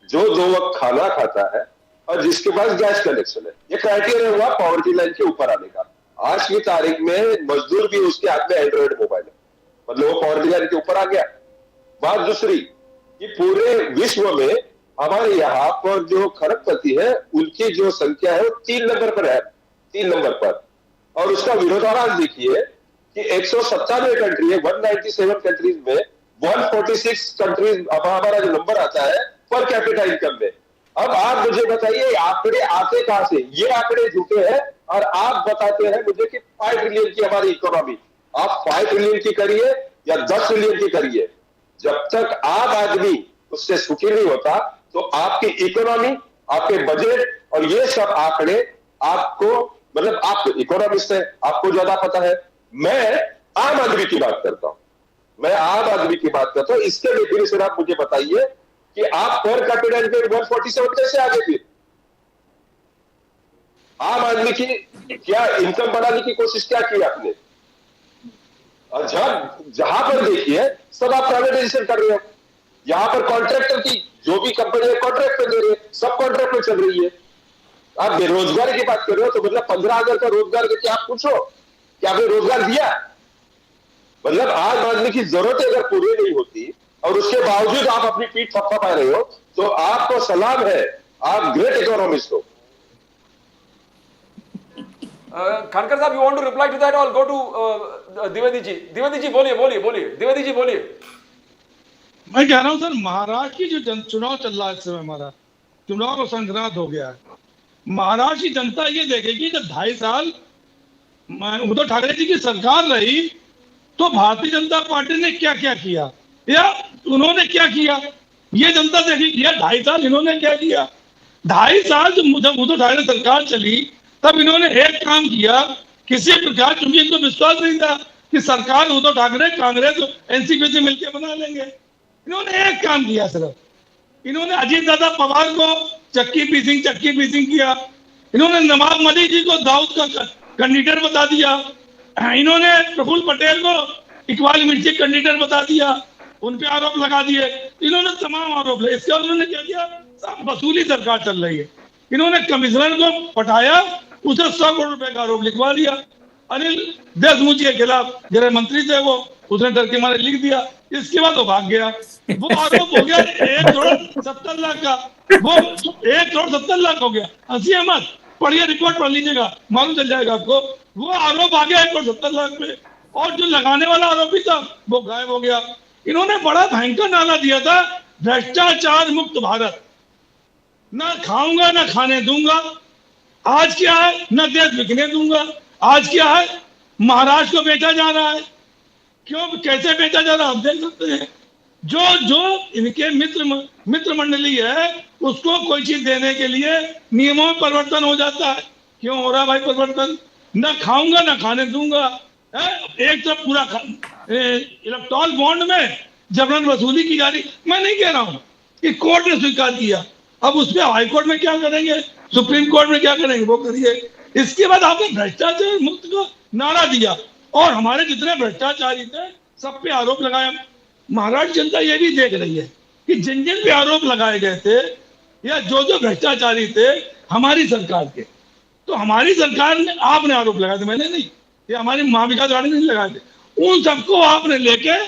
जो 2 वक्त खाना खाता है, और जिसके पास गैस कनेक्शन है। ये क्राइटेरिया हुआ पॉवर्टी लाइन के ऊपर आने का। आज की तारीख में मजदूर भी उसके हाथ में एंड्रॉइड मोबाइल है, मतलब वो पॉवर्टी लाइन के ऊपर आ गया। बात दूसरी कि पूरे विश्व में हमारे यहाँ पर जो खरबपति है उनकी जो संख्या है वो 3 नंबर पर है, 3 नंबर पर। और उसका विरोधाभास देखिए कि 197 कंट्री है, 197 कंट्रीज में 146 कंट्रीज अब हमारा जो नंबर आता है पर कैपिटा इनकम में। अब आप मुझे बताइए आंकड़े आते कहां से? ये आंकड़े झूठे हैं और आप बताते हैं मुझे कि 5 ट्रिलियन की हमारी इकोनॉमी। आप 5 ट्रिलियन की करिए या 10 ट्रिलियन की करिए, जब तक आम आदमी उससे सुखी नहीं होता तो आपकी इकोनॉमी, आपके बजट और ये सब आंकड़े आपको, मतलब आप इकोनॉमिस्ट है, आपको ज्यादा पता है। मैं आम आदमी की बात करता हूं, मैं आम आदमी की बात करता हूं। इसके डेफिनेशन आप मुझे बताइए कि आप पर कैपिटा इनकम 147 कैसे आगे? फिर आम आदमी की क्या इनकम बढ़ाने की कोशिश क्या की आपने? और जहां पर देखिए सब आप प्राइवेटाइजेशन कर रहे हो। यहां पर कॉन्ट्रैक्टर की जो भी कंपनी है कॉन्ट्रैक्ट पे दे रही है, सब कॉन्ट्रैक्ट पे चल रही है। आप बेरोजगारी की बात कर रहे हो तो मतलब 15,000 का रोजगार करके आप पूछो क्या आपने रोजगार दिया? मतलब आम आदमी की जरूरतें अगर पूरी नहीं होती और उसके बावजूद आप अपनी पीठ थपथपा रहे हो तो आपको सलाम है, आप ग्रेट इकोनॉमिस्ट हो। Khankar sahab, you want to reply to that और गो टू द्विवेदी जी? द्विवेदी जी बोलिए, द्विवेदी जी बोलिए। मैं कह रहा हूं सर, महाराष्ट्र की जो चुनाव चल रहा है इस समय, हमारा चुनाव का संक्रांत हो गया है। महाराष्ट्र की जनता ये देखेगी जब 2.5 साल उद्धव ठाकरे जी की सरकार रही तो भारतीय जनता पार्टी ने क्या क्या किया या उन्होंने क्या किया, ये जनता देखेगी। 2.5 साल इन्होंने क्या किया? 2.5 साल जब उद्धव ठाकरे सरकार चली तब इन्होंने एक काम किया, किसी प्रकार, क्योंकि इनको विश्वास नहीं था कि सरकार उद्धव ठाकरे कांग्रेस एनसीपी से मिलकर बना लेंगे। इन्होंने एक काम किया सिर्फ, इन्होंने अजीत दादा पवार को चक्की पीसिंग किया। इन्होंने नवाब मलिक जी को दाऊद का कैंडिडेट बता दिया। इन्होंने प्रफुल्ल पटेल को इकबाल मिर्ची कैंडिडेट बता दिया, उन पे आरोप लगा दिए। इन्होंने तमाम आरोप लगे। इसके बाद उन्होंने क्या किया? वसूली सरकार चल रही है। इन्होंने कमिश्नर को पटाया, उसे 100 करोड़ रुपए का आरोप लिखवा दिया। अनिल देशमुख के खिलाफ गृह मंत्री थे वो, उसने डर के मारे लिख दिया। इसके बाद वो भाग गया। वो आरोप हो गया 1 करोड़ 70 लाख का, वो 1 करोड़ 70 लाख हो गया। हंसी मत, पढ़िए, रिपोर्ट पढ़ लीजिएगा, मालूम चल जाएगा आपको। वो आरोप आ गया 1 करोड़ 70 लाख पे, और जो लगाने वाला आरोपी था वो गायब हो गया। इन्होंने बड़ा भयंकर नारा दिया था, भ्रष्टाचार मुक्त भारत, ना खाऊंगा ना खाने दूंगा। आज क्या है? न देश बिकने दूंगा। आज क्या है? महाराष्ट्र को बेचा जा रहा है। क्यों, कैसे बेचा जा रहा है आप देख सकते हैं। जो इनके मित्र मंडली है उसको कोई चीज देने के लिए नियमों में परिवर्तन हो जाता है। क्यों हो रहा भाई परिवर्तन? ना खाऊंगा ना खाने दूंगा है? एक तरफ पूरा इलेक्टोरल बॉन्ड में जबरन वसूली की जा रही। मैं नहीं कह रहा हूं कि कोर्ट ने स्वीकार किया, अब उस पर हाईकोर्ट में क्या करेंगे, सुप्रीम कोर्ट में क्या करेंगे, वो करिए। इसके बाद आपने भ्रष्टाचार मुक्त का नारा दिया और हमारे जितने भ्रष्टाचारी थे सब पे आरोप लगाया। महाराष्ट्र जनता ये भी देख रही है कि जिन जिन पे आरोप लगाए गए थे या जो जो भ्रष्टाचारी थे हमारी सरकार के, तो हमारी सरकार ने, आपने आरोप लगाए थे, मैंने नहीं, ये हमारी महाविकास अघाड़ी ने लगाए थे, उन सबको आपने लेके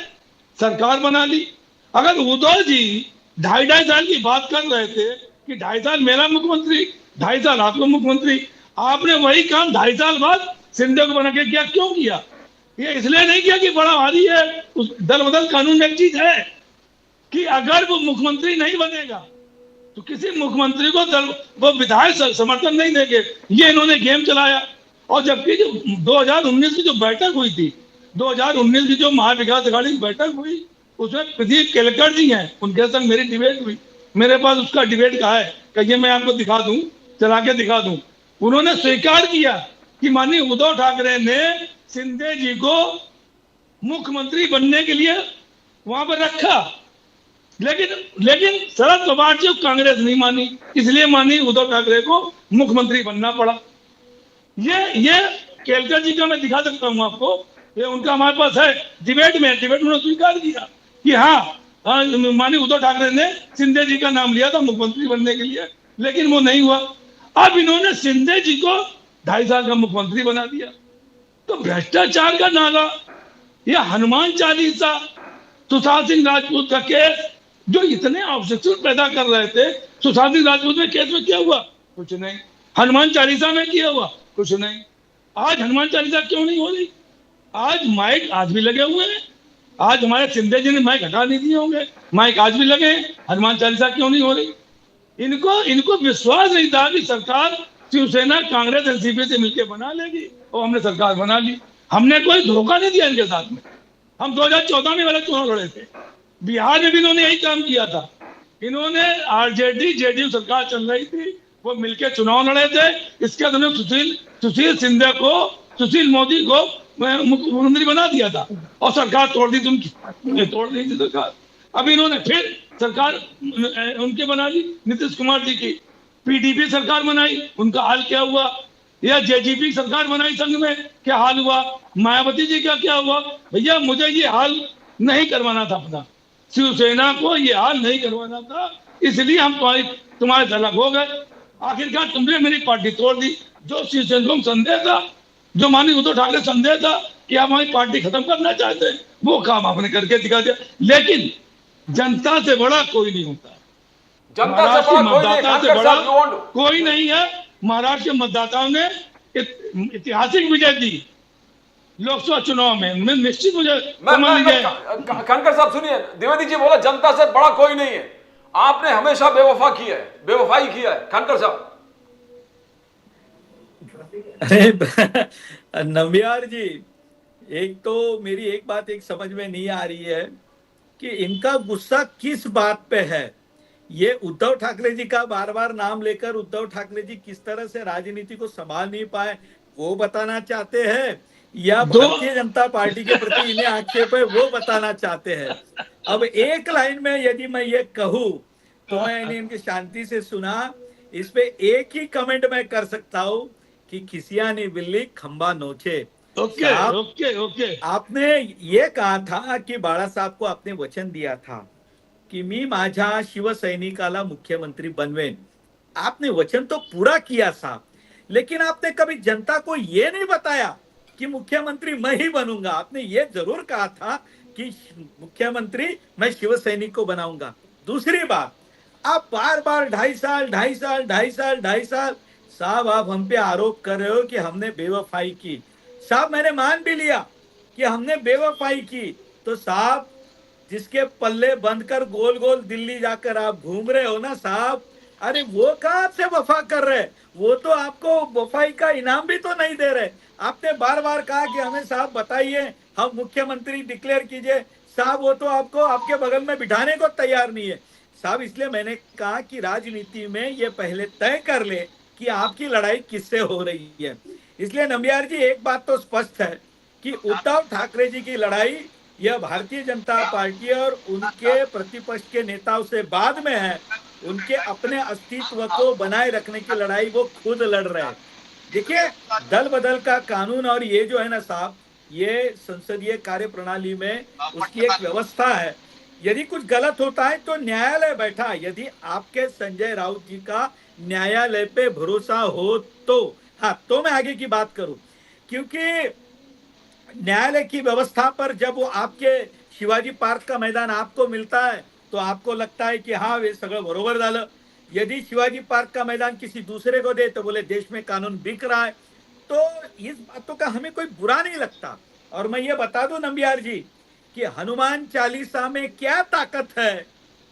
सरकार बना ली। अगर उद्धव जी 2.5 साल की बात कर रहे थे कि 2.5 साल मेरा मुख्यमंत्री, 2.5 साल आपका मुख्यमंत्री, आपने वही काम 2.5 साल बाद सिंधे को बना के किया। क्यों किया? ये इसलिए नहीं किया कि बड़ा भारी है, उस दल बदल कानून में एक चीज है कि अगर वो मुख्यमंत्री नहीं बनेगा तो किसी मुख्यमंत्री को वो विधायक समर्थन नहीं देंगे। ये इन्होंने गेम चलाया। और जबकि जो 2019 की जो बैठक हुई थी, 2019 की जो महाविकास अघाड़ी की बैठक हुई, उसमें प्रदीप केलकर जी हैं, उनके संग मेरी डिबेट हुई। मेरे पास उसका डिबेट कहा है, कहिए मैं आपको दिखा दूं, चला के दिखा दूं। उन्होंने स्वीकार किया कि माननीय उद्धव ठाकरे ने शिंदे जी को मुख्यमंत्री बनने के लिए वहां पर रखा, लेकिन शरद पवार जी कांग्रेस नहीं मानी, इसलिए माननीय उद्धव ठाकरे को मुख्यमंत्री बनना पड़ा। ये केलकर जी का मैं दिखा सकता हूं आपको, ये उनका हमारे पास है डिबेट में उन्होंने स्वीकार किया कि हाँ माननीय उद्धव ठाकरे ने शिंदे जी का नाम लिया था मुख्यमंत्री बनने के लिए, लेकिन वो नहीं हुआ। अब इन्होंने शिंदे जी को 2.5 साल का मुख्यमंत्री बना दिया। तो भ्रष्टाचार का नारा, या हनुमान चालीसा, सुशांत सिंह राजपूत का केस, जो इतने ऑब्जेक्शन पैदा कर रहे थे, सुशांत सिंह राजपूत में केस में क्या हुआ? कुछ नहीं। हनुमान चालीसा में क्या हुआ? कुछ नहीं। आज हनुमान चालीसा क्यों नहीं हो रही? आज माइक आज भी लगे हुए हैं। आज हमारे शिंदे जी ने माइक हटा नहीं दिए होंगे, माइक आज भी लगे हैं। हनुमान चालीसा क्यों नहीं हो रही? इनको विश्वास नहीं था कि सरकार शिवसेना कांग्रेस एनसीपी से मिलकर बना लेगी, और हमने सरकार बना ली। हमने कोई धोखा नहीं दिया इनके साथ में। हम 2014 में वाला चुनाव लड़े थे, बिहार में भी इन्होंने यही काम किया था। इन्होंने आरजेडी जेडीयू सरकार चल रही थी, वो मिलकर चुनाव लड़े थे। इसके बाद उन्होंने सुशील मोदी को मुख्यमंत्री बना दिया था, और सरकार तोड़ दी थी सरकार। अब इन्होंने फिर सरकार उनके बना ली, नीतीश कुमार जी की। पीडीपी सरकार बनाई, उनका हाल क्या हुआ? या जेजेपी सरकार बनाई संघ में, क्या हाल हुआ? मायावती जी का क्या हुआ? भैया मुझे ये हाल नहीं करवाना था, अपना शिवसेना को ये हाल नहीं करवाना था, इसलिए हम तुम्हारे से अलग हो गए। आखिरकार तुमने मेरी पार्टी तोड़ दी। जो शिवसेना को संदेह था, जो माननीय उद्धव ठाकरे संदेह था कि आप हमारी पार्टी खत्म करना चाहते हैं, वो काम आपने करके दिखा दिया। लेकिन जनता से बड़ा कोई नहीं होता, जनता से बड़ा कोई नहीं है। महाराष्ट्र के मतदाताओं ने ऐतिहासिक विजय दी लोकसभा चुनाव में, निश्चित मुझे समझ लीजिए। खनकर साहब सुनिए, द्विवेदी जी बोला जनता से बड़ा कोई नहीं है। आपने हमेशा बेवफाई किया है खनकर साहब। अरे नम्बियार जी, एक तो मेरी एक बात समझ में नहीं आ रही है कि इनका गुस्सा किस बात पे है। ये उद्धव ठाकरे जी का बार बार नाम लेकर उद्धव ठाकरे जी किस तरह से राजनीति को संभाल नहीं पाए वो बताना चाहते हैं, या भारतीय जनता पार्टी के प्रति इन्हें आक्षेप है वो बताना चाहते हैं। अब एक लाइन में यदि मैं ये कहूं तो मैंने इनकी शांति से सुना, इस पे एक ही कमेंट मैं कर सकता हूं कि खिसियानी बिल्ली खंबा नोचे। ओके। आपने ये कहा था कि बाळा साहब को आपने वचन दिया था की मी माझ्या शिवसैनिकाला मुख्यमंत्री बनवेन। आपने वचन तो पूरा किया साहब, लेकिन आपने कभी जनता को ये नहीं बताया कि मुख्यमंत्री मैं ही बनूंगा। आपने ये जरूर कहा था कि मुख्यमंत्री मैं शिवसैनिक को बनाऊंगा। दूसरी बात, आप बार बार 2.5 साल साहब आप हम पे आरोप कर रहे हो कि हमने बेवफाई की। साहब मैंने मान भी लिया कि हमने बेवफाई की, तो साहब जिसके पल्ले बंद कर गोल गोल दिल्ली जाकर आप घूम रहे हो ना साहब, अरे वो कहाँ से वफा कर रहे? वो तो आपको वफाई का इनाम भी तो नहीं दे रहे। आपने बार बार कहा कि हमें साहब बताइए, हम मुख्यमंत्री डिक्लेयर कीजिए। साहब वो तो आपको आपके बगल में बिठाने को तैयार नहीं है साहब। इसलिए मैंने कहा कि राजनीति में ये पहले तय कर ले कि आपकी लड़ाई किससे हो रही है। इसलिए नम्बियार जी, एक बात तो स्पष्ट है कि उद्धव ठाकरे जी की लड़ाई यह भारतीय जनता पार्टी और उनके प्रतिपक्ष के नेताओं से बाद में है। उनके अपने अस्तित्व को बनाए रखने की लड़ाई वो खुद लड़ रहे हैं। देखिए, दल बदल का कानून और ये जो है ना साहब, ये संसदीय कार्य प्रणाली में उसकी एक व्यवस्था है यदि कुछ गलत होता है तो न्यायालय बैठा, यदि आपके संजय राउत जी का न्यायालय पे भरोसा हो तो, हाँ तो मैं आगे की बात करूं, क्योंकि न्यायालय की व्यवस्था पर जब वो आपके शिवाजी पार्क का मैदान आपको मिलता है तो आपको लगता है कि हाँ वे सगळं बरोबर झालं। यदि शिवाजी पार्क का मैदान किसी दूसरे को दे तो बोले देश में कानून बिक रहा है। तो इस बातों का हमें कोई बुरा नहीं लगता। और मैं ये बता दूं नंबियार जी कि हनुमान चालीसा में क्या ताकत है,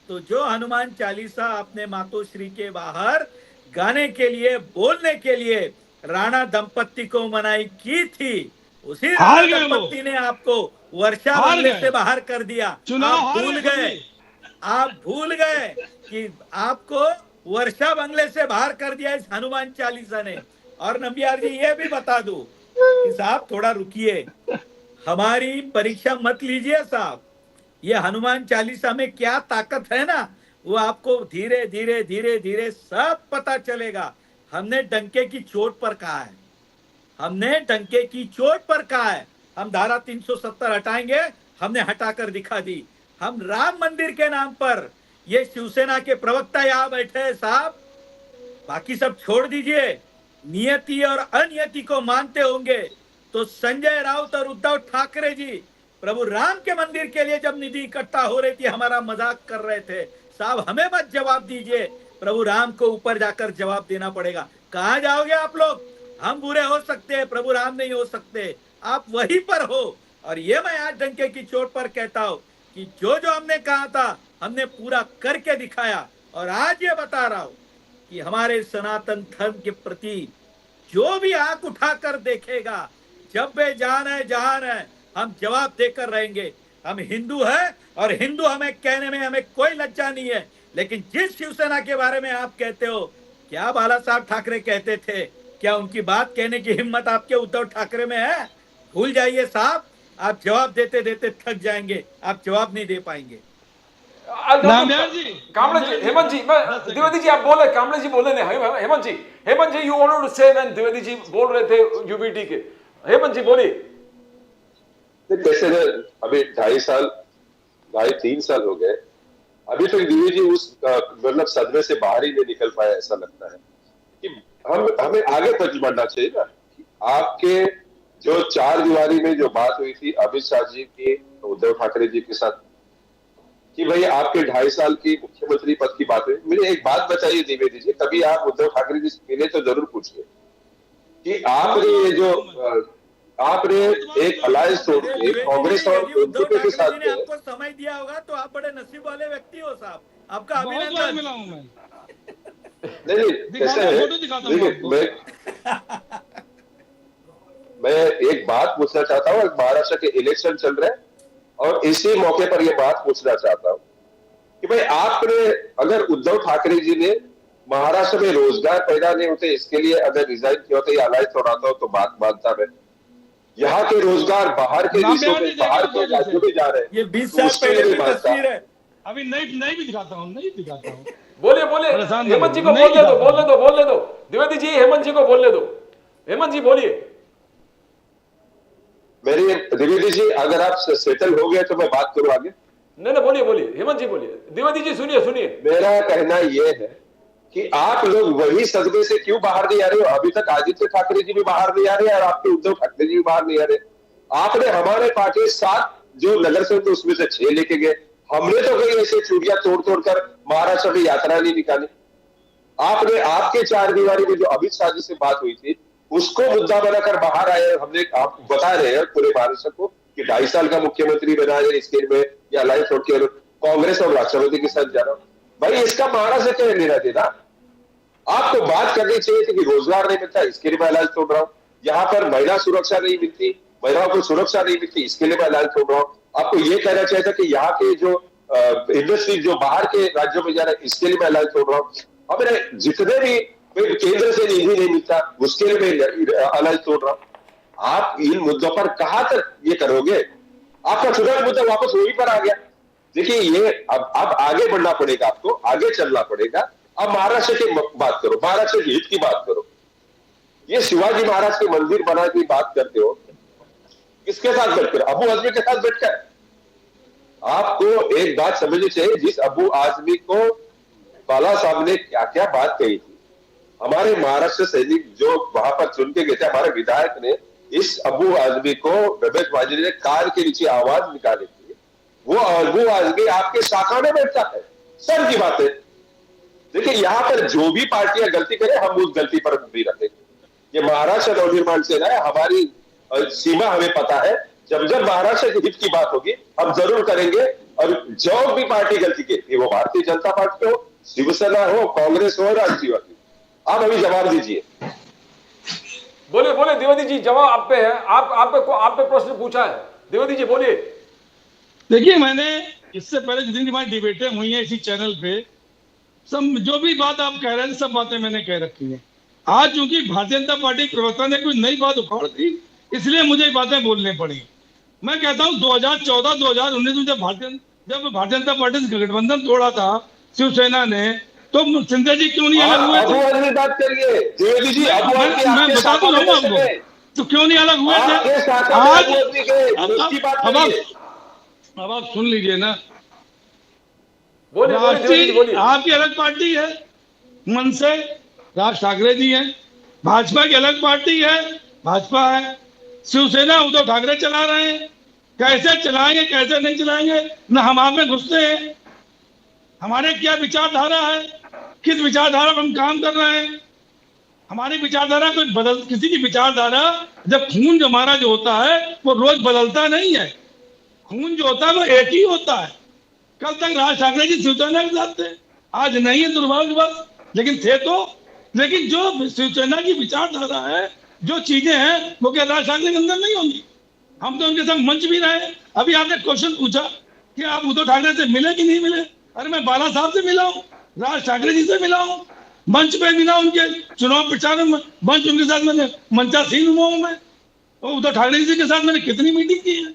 तो जो हनुमान चालीसा अपने मातोश्री के बाहर गाने के लिए, बोलने के लिए राणा दंपत्ति को मनाई की थी, उसी राणा हार गए वो। दंपत्ति ने आपको वर्षा हार बंगले गए। से बाहर कर दिया। चुनाव आप हार भूल गए गए, आप भूल गए कि आपको वर्षा बंगले से बाहर कर दिया इस हनुमान चालीसा ने। और नंबियार जी ये भी बता दूं कि साहब थोड़ा रुकिए, हमारी परीक्षा मत लीजिए साहब। ये हनुमान चालीसा में क्या ताकत है ना, वो आपको धीरे धीरे धीरे धीरे सब पता चलेगा। हमने डंके की चोट पर कहा है, हमने डंके की चोट पर कहा है, हम धारा 370 हटाएंगे, हमने हटाकर दिखा दी। हम राम मंदिर के नाम पर, ये शिवसेना के प्रवक्ता यहां बैठे हैं साहब, बाकी सब छोड़ दीजिए, नियति और अनियति को मानते होंगे तो संजय राउत और उद्धव ठाकरे जी प्रभु राम के मंदिर के लिए जब निधि इकट्ठा हो रही थी हमारा मजाक कर रहे थे। साहब हमें मत जवाब दीजिए, प्रभु राम को ऊपर जाकर जवाब देना पड़ेगा। कहां जाओगे आप लोग? हम बुरे हो सकते हैं, प्रभु राम नहीं हो सकते, आप वहीं पर हो। और ये मैं आज डंके की चोट पर कहता हूं कि जो जो हमने कहा था हमने पूरा करके दिखाया। और आज ये बता रहा हूं कि हमारे सनातन धर्म के प्रति जो भी आंख उठाकर देखेगा, जब वे जान है जहान है, हम जवाब देकर रहेंगे। हम हिंदू हैं और हिंदू हमें कहने में हमें कोई लज्जा नहीं है। लेकिन जिस शिवसेना के बारे में आप कहते हो, क्या बाला साहब ठाकरे कहते थे, क्या उनकी बात कहने की हिम्मत आपके उद्धव ठाकरे में है? भूल जाइए साहब, आप जवाब देते देते थक जाएंगे, आप जवाब नहीं दे पाएंगे। नामयार जी, कामले जी, हेमंत जी, मैं द्विवेदी जी आप बोले, कामले जी बोले नहीं, हेमंत जी यू वांटेड टू से व्हेन द्विवेदी जी बोल रहे थे यूबीटी के, हेमंत जी बोलिए। कैसे अभी 2.5 साल हो गए, अभी तक दिव्य जी उस मतलब सदमे से बाहर ही नहीं निकल पाया। ऐसा लगता है कि हमें आगे तक बढ़ना चाहिए ना। आपके जो 4 दीवारी में जो बात हुई थी अमित शाह जी की उद्धव ठाकरे जी के साथ कि भाई आपके 2.5 साल की मुख्यमंत्री पद की बात है, मुझे एक बात बताइए द्विवेदी जी, कभी आप उद्धव ठाकरे जी से मिले तो जरूर पूछिए कि आपने ये जो आपने एक अलायंस तोड़ के कांग्रेस और एनसीपी के साथ ने आपको समय दिया होगा तो आप बड़े नसीब वाले व्यक्ति हो साहब, आपका अभिनंदन। मिला हूं मैं। नहीं कैसे है, देखिए मैं एक बात पूछना चाहता हूँ। महाराष्ट्र के इलेक्शन चल रहे हैं और इसी मौके पर यह बात पूछना चाहता हूँ कि भाई आपने, अगर उद्धव ठाकरे जी ने महाराष्ट्र में रोजगार पैदा नहीं होते इसके लिए अगर रिजाइन किया होता या अलायंस तोड़ाता हो तो बात मानता मैं। यहाँ के रोजगार बाहर के देशों में, बाहर के राज्यों में जा रहे हैं, ये 20 साल पहले की तस्वीर है। अभी नहीं भी दिखाता हूँ, नहीं दिखाता हूँ। बोलिए हेमंत जी को बोलने दो द्विवेदी जी, हेमंत जी को बोलने दो। हेमंत जी बोलिए। मेरी द्विवेदी जी अगर आप सेटल हो गए तो मैं बात करूं आगे। नहीं बोलिए हेमंत जी बोलिए। द्विवेदी जी सुनिए। मेरा कहना यह है कि आप लोग वही सदमे से क्यों बाहर नहीं आ रहे हो? अभी तक आदित्य ठाकरे जी भी बाहर नहीं आ रहे और आपके उद्धव ठाकरे जी भी बाहर नहीं आ रहे। आपने हमारे पार्टी 7 जो नगर सेवक उसमें से 6 लेके गए, हमने तो कहीं ऐसे चूड़ियां तोड़ कर महाराष्ट्र में यात्रा नहीं निकाली। आपने आपके 4 दीवारी में जो अमित शाह जी से बात हुई थी उसको मुद्दा बनाकर बाहर आए। हमने आप बता रहे हैं पूरे महाराष्ट्र को कि 2.5 साल का मुख्यमंत्री बना है, इसके में या अलायंस छोड़ के कांग्रेस और राष्ट्रपति के साथ जा रहा हूं। भाई इसका महाराष्ट्र क्या लेना देना? आपको बात करनी चाहिए थी कि रोजगार नहीं मिलता इसके लिए मैं अलायंस तोड़ रहा हूँ, यहाँ पर महिला सुरक्षा नहीं मिलती, महिलाओं को सुरक्षा नहीं मिलती इसके लिए मैं अलायंस तोड़ रहा हूँ। आपको ये कहना चाहिए था कि यहाँ के जो इंडस्ट्री जो बाहर के राज्यों में जा रहा है इसके लिए मैं अलायंस तोड़ रहा हूँ। हमें जितने भी केंद्र से निधि नहीं मिलता उसके लिए मैं अलायंस तोड़ रहा हूं। आप इन मुद्दों पर कहां तक ये करोगे? आपका चुनाव मुद्दा वापस वहीं पर आ गया। देखिए ये अब आगे बढ़ना पड़ेगा, आपको आगे चलना पड़ेगा। अब महाराष्ट्र की बात करो, महाराष्ट्र के हित की बात करो। ये शिवाजी महाराज के मंदिर बनाने की बात करते हो, किसके साथ बैठकर? अबू आजमी के साथ बैठकर। आपको एक बात समझनी चाहिए, जिस अबू आजमी को बाला साहब ने क्या क्या बात कही थी, हमारे महाराष्ट्र सैनिक जो वहां पर चुन के गए थे, हमारे विधायक ने इस अबू आजमी को, रमेश बाजी ने कान के नीचे आवाज निकाली थी। वो अबू आजमी आपके शाखा में बैठता है, सर की बात है। देखिए, यहाँ पर जो भी पार्टियां गलती करे, हम उस गलती पर भी रखेंगे। ये महाराष्ट्र नवनिर्माण सेना है, हमारी सीमा हमें पता है। जब जब महाराष्ट्र के हित की बात होगी हम जरूर करेंगे। और जो भी पार्टी गलती की, वो भारतीय जनता पार्टी हो, शिवसेना हो, कांग्रेस हो, राष्ट्रवादी, आप अभी जवाब दीजिए। बोलिए बोलिए द्विवेदी जी, जवाब आप पे है। आप पे प्रश्न पूछा है, द्विवेदी जी बोलिए। देखिए, मैंने इससे पहले जितनी हमारी डिबेटें हुई हैं इसी चैनल पे, सब जो भी बात आप कह रहे हैं सब बातें मैंने कह रखी हैं। आज चूंकि भारतीय जनता पार्टी प्रवक्ता ने कोई नई बात उखाड़ दी, इसलिए मुझे बातें बोलनी पड़ी। मैं कहता हूँ 2014-2019 में जब भारतीय जनता पार्टी से गठबंधन तोड़ा था शिवसेना ने, तो सिंधिया जी क्यों नहीं अलग हुए थे? बात करिए द्विवेदी जी, मैं बता तो रहा हूँ आपको, तो क्यों नहीं अलग हुए थे? आज अब आप सुन लीजिए ना, बोलिए। आपकी अलग पार्टी है, मन से राज ठाकरे जी हैं। भाजपा की अलग पार्टी है, भाजपा है। शिवसेना उद्धव ठाकरे चला रहे हैं। कैसे चलाएंगे, कैसे नहीं चलाएंगे, न हम आप में घुसते हैं। हमारे क्या विचारधारा है, किस विचारधारा पर हम काम कर रहे हैं। हमारी विचारधारा कोई किसी की विचारधारा, जब खून जो हमारा जो होता है वो रोज बदलता नहीं है। खून जो होता है वो एक ही होता है। कल तक राज ठाकरे जी शिवसेना के साथ थे, आज नहीं है दुर्भाग्यवश, लेकिन थे तो। लेकिन जो शिवसेना की विचारधारा है, जो चीजें हैं, वो क्या राज ठाकरे के अंदर नहीं होंगी? हम तो उनके साथ मंच भी रहे। अभी आपने क्वेश्चन पूछा कि आप उद्धव ठाकरे से मिले कि नहीं मिले। अरे मैं बाला साहब से मिला हूँ, राज ठाकरे जी से मिला हूँ, मंच पे मिला, उनके चुनाव प्रचार में मंच, उनके साथ मैंने मंचासीन हुआ हूँ मैं। और उद्धव ठाकरे जी के साथ मैंने कितनी मीटिंग की है,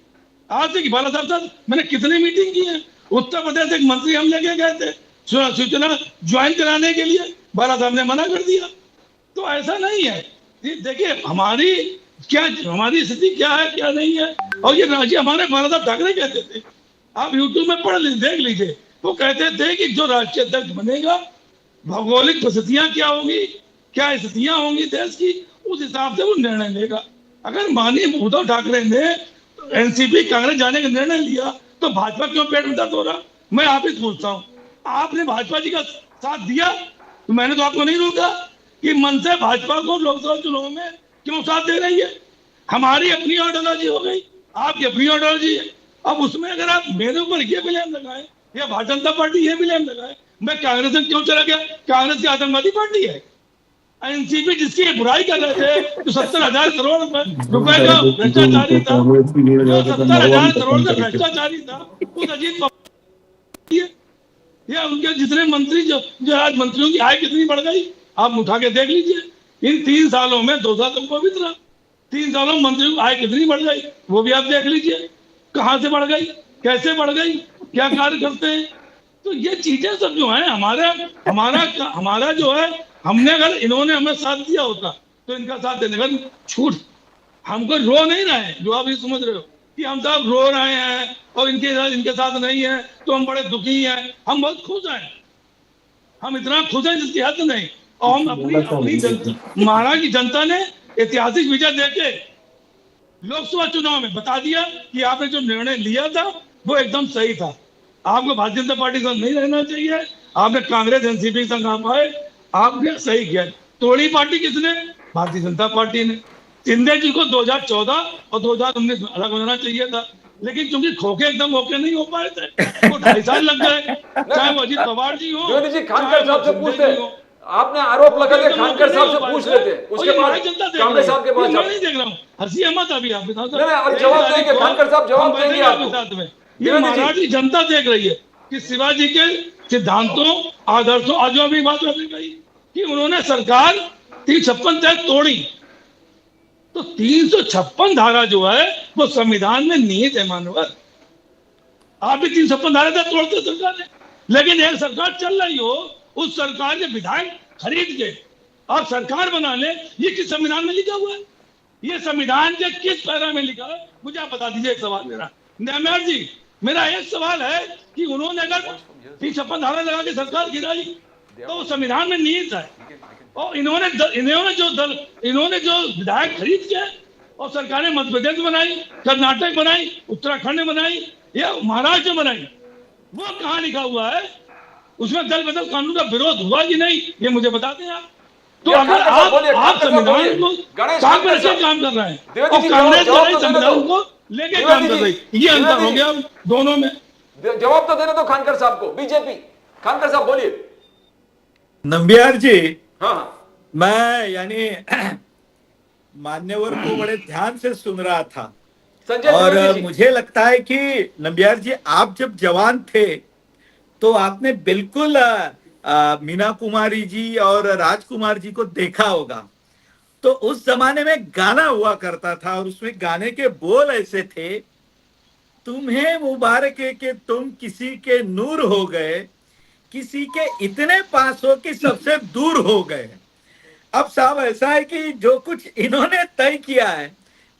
आज से बाला साहब साथ मैंने कितनी मीटिंग की है। उत्तर प्रदेश से एक मंत्री हम लेके गए थे सूचना ज्वाइन कराने के लिए, बाला साहब ने मना कर दिया। तो ऐसा नहीं है। देखिए, हमारी स्थिति क्या है, क्या नहीं है। और ये राज्य हमारे बाला साहब ठाकरे कहते थे, आप यूट्यूब में पढ़ लीजिए, देख लीजिए। वो कहते थे कि जो राष्ट्रीय अध्यक्ष बनेगा, भौगोलिक परिस्थितियां क्या होंगी, क्या स्थितियां होंगी देश की, उस हिसाब से वो निर्णय लेगा। अगर माननीय उद्धव ठाकरे ने एनसीपी कांग्रेस जाने का निर्णय लिया, तो भाजपा क्यों पेट में दर्द हो रहा? मैं आप ही पूछता हूँ, आपने भाजपा जी का साथ दिया? तो मैंने तो आपको नहीं रोका कि मन से भाजपा को लोकसभा चुनाव में क्यों साथ दे रही है। हमारी अपनी आइडियोलॉजी हो गई, आपकी अपनी आइडियोलॉजी है। अब उसमें अगर आप मेरे ऊपर ये ब्लेम लगाए या भारतीय जनता पार्टी ये ब्लेम लगाए, मैं कांग्रेस में क्यों चला गया? कांग्रेस की आतंकवादी पार्टी है। एनसीपी जिसकी बुराई कर रहे थे, जो 70,000 करोड़ रुपए का भ्रष्टाचारी था, जो 70,000 करोड़ का भ्रष्टाचारी था, उस अजीत या उनके जितने मंत्री, जो आज मंत्रियों की आय कितनी बढ़ गई, आप उठा के देख लीजिए। इन 3 सालों में 2 साल तक पवित्र 3 सालों में मंत्रियों की आय कितनी बढ़ गई, वो भी आप देख लीजिए। कहाँ से बढ़ गई, कैसे बढ़ गई, क्या कार्य करते हैं। तो ये चीजें सब जो है हमारा जो है, हमने अगर इन्होंने हमें साथ दिया होता तो इनका साथ देने का छूट, हमको रो नहीं रहे हैं, जो आप ये समझ रहे हो कि हम सब रो रहे हैं और इनके साथ नहीं है तो हम बड़े दुखी हैं। हम बहुत खुश हैं, हम इतना खुश हैं जिसकी हद नहीं। और हम अपनी जनता, महाराष्ट्र की जनता ने ऐतिहासिक विजय देके लोकसभा चुनाव में बता दिया कि आपने जो निर्णय लिया था वो एकदम सही था। आपको भारतीय जनता पार्टी के साथ नहीं रहना चाहिए, आपने कांग्रेस एनसीपी के संग आप आए, आपने सही किया। तोड़ी पार्टी किसने? भारतीय जनता पार्टी ने। शिंदे जी को 2014 और 2019 में अलग होना चाहिए था, लेकिन क्योंकि खोखे एकदम ओके नहीं हो पाए थे, वो 2.5 साल लग गए। चाहे वो अजीत पवार जी हो, खानकर साहब से पूछते, आपने आरोप लगा दिया, खानकर साहब से पूछ लेते, उसके बाद कांग्रेस साहब के पास मैं नहीं देख रहा हूँ। हंसी अहमद अभी आप जवाब देंगे, खानकर साहब जवाब देंगे आपके साथ में। ये महाराष्ट्र की जनता देख रही है कि शिवाजी के सिद्धांतों, आदर्शों, आज भी बात रखी गई कि उन्होंने सरकार 356 तय तोड़ी। तो 356 धारा जो है वो संविधान में निहित है मानवर। आप भी 356 धारा तय तोड़ते सरकार ने, लेकिन एक सरकार चल रही हो, उस सरकार के विधायक खरीद के और सरकार बना ले, ये किस संविधान में लिखा हुआ है? ये संविधान के किस पैरा में लिखा है? मुझे आप बता दीजिए। एक सवाल मेरा, न्यायमूर्ति जी, मेरा एक सवाल है कि उन्होंने अगर 56 धारा लगा के सरकार गिराई तो वो संविधान में निहित है, और इन्होंने जो विधायक खरीद के और सरकारें मध्य प्रदेश बनाई, कर्नाटक बनाई, उत्तराखंड बनाई, या महाराष्ट्र बनाई, वो कहाँ लिखा हुआ है? उसमें दल बदल कानून का विरोध हुआ कि नहीं, ये मुझे बता दें आप। तो अगर आप संविधान को काम करके काम कर रहे हैं और कांग्रेस संविधान को लेके काम कर रही, ये अंतर हो गया दोनों में। जवाब तो देना तो खानकर साहब को, बीजेपी। खानकर साहब बोलिए। नंबियार जी, हाँ, मैं यानी मान्यवर को बड़े ध्यान से सुन रहा था संजय और द्विवेदी जी। मुझे लगता है कि नंबियार जी, आप जब जवान थे तो आपने बिल्कुल मीना कुमारी जी और राजकुमार जी को देखा होगा। तो उस जमाने में गाना हुआ करता था और उसमें गाने के बोल ऐसे थे, तुम्हें मुबारक है कि तुम किसी के नूर हो गए, किसी के इतने पास हो कि सबसे दूर हो गए। अब साहब ऐसा है कि जो कुछ इन्होंने तय किया है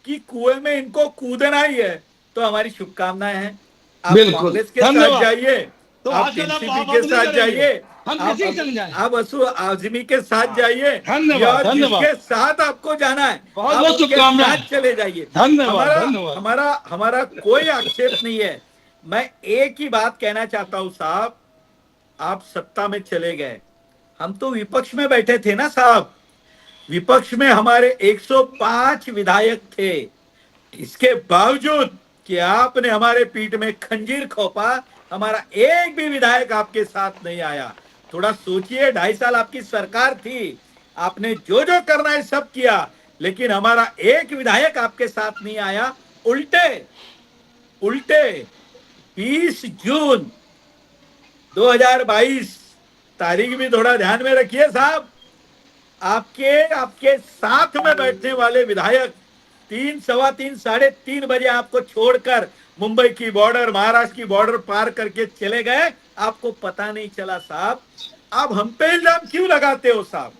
कि कुएं में इनको कूदना ही है, तो हमारी शुभकामनाएं हैं। आप कांग्रेस के साथ जाइए, तो आप एनसीपी के साथ जाइए, आप असू आजमी के साथ जाइए, धन्यवाद, जिसके साथ आपको जाना है आप उसके साथ चले जाइए। हमारा कोई आक्षेप नहीं है। मैं एक ही बात कहना चाहता हूं साहब, आप सत्ता में चले गए, हम तो विपक्ष में बैठे थे ना साहब। विपक्ष में हमारे 105 विधायक थे, इसके बावजूद कि आपने हमारे पीठ में खंजीर खोपा, हमारा एक भी विधायक आपके साथ नहीं आया। थोड़ा सोचिए, 2.5 साल आपकी सरकार थी, आपने जो जो करना है सब किया, लेकिन हमारा एक विधायक आपके साथ नहीं आया। उल्टे 20 जून 2022 तारीख भी थोड़ा ध्यान में रखिए साहब, आपके साथ में बैठने वाले विधायक 3, सवा 3, 3:30 बजे आपको छोड़कर मुंबई की बॉर्डर, महाराष्ट्र की बॉर्डर पार करके चले गए, आपको पता नहीं चला साहब। आप हम पे इल्जाम क्यों लगाते हो साहब?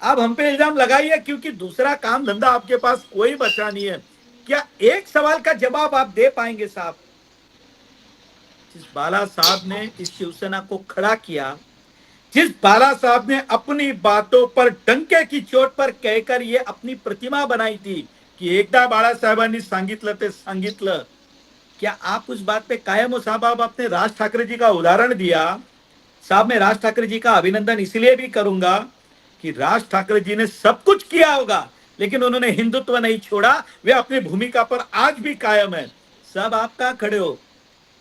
आप हम पे इल्जाम लगाइए, क्योंकि दूसरा काम धंधा आपके पास कोई बचा नहीं है। क्या एक सवाल का जवाब आप दे पाएंगे साहब? जिस बाला साहब ने इस शिवसेना को खड़ा किया, जिस बाला साहब ने अपनी बातों पर डंके की चोट पर कहकर ये अपनी प्रतिमा बनाई थी की एकदा बाळासाहेबांनी सांगितलं ते सांगितलं, क्या आप उस बात पे कायम हो साहब? आप आपने राज ठाकरे जी का उदाहरण दिया साहब। मैं राज ठाकरे जी का अभिनंदन इसलिए भी करूंगा कि राज ठाकरे जी ने सब कुछ किया होगा, लेकिन उन्होंने हिंदुत्व नहीं छोड़ा, वे अपनी भूमिका पर आज भी कायम है। सब आप कहां खड़े हो?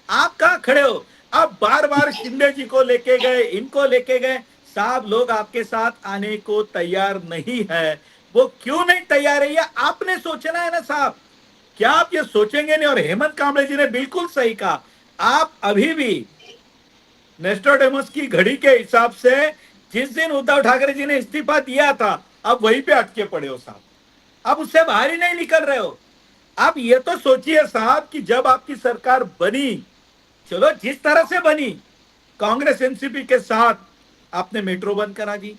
आप कहां खड़े हो? आप बार बार शिंदे जी को लेके गए, इनको लेके गए साहब। लोग आपके साथ आने को तैयार नहीं है। वो क्यों नहीं तैयार है, ये आपने सोचना है ना साहब। क्या आप ये सोचेंगे नहीं? और हेमंत कांबळे जी ने बिल्कुल सही कहा, आप अभी भी नेस्टोडेमस की घड़ी के हिसाब से जिस दिन उद्धव ठाकरे जी ने इस्तीफा दिया था, आप वहीं पे अटके पड़े हो साहब। आप उससे बाहर ही नहीं निकल रहे हो। आप ये तो सोचिए साहब कि जब आपकी सरकार बनी, चलो जिस तरह से बनी, कांग्रेस एनसीपी के साथ आपने मेट्रो बंद करा दी,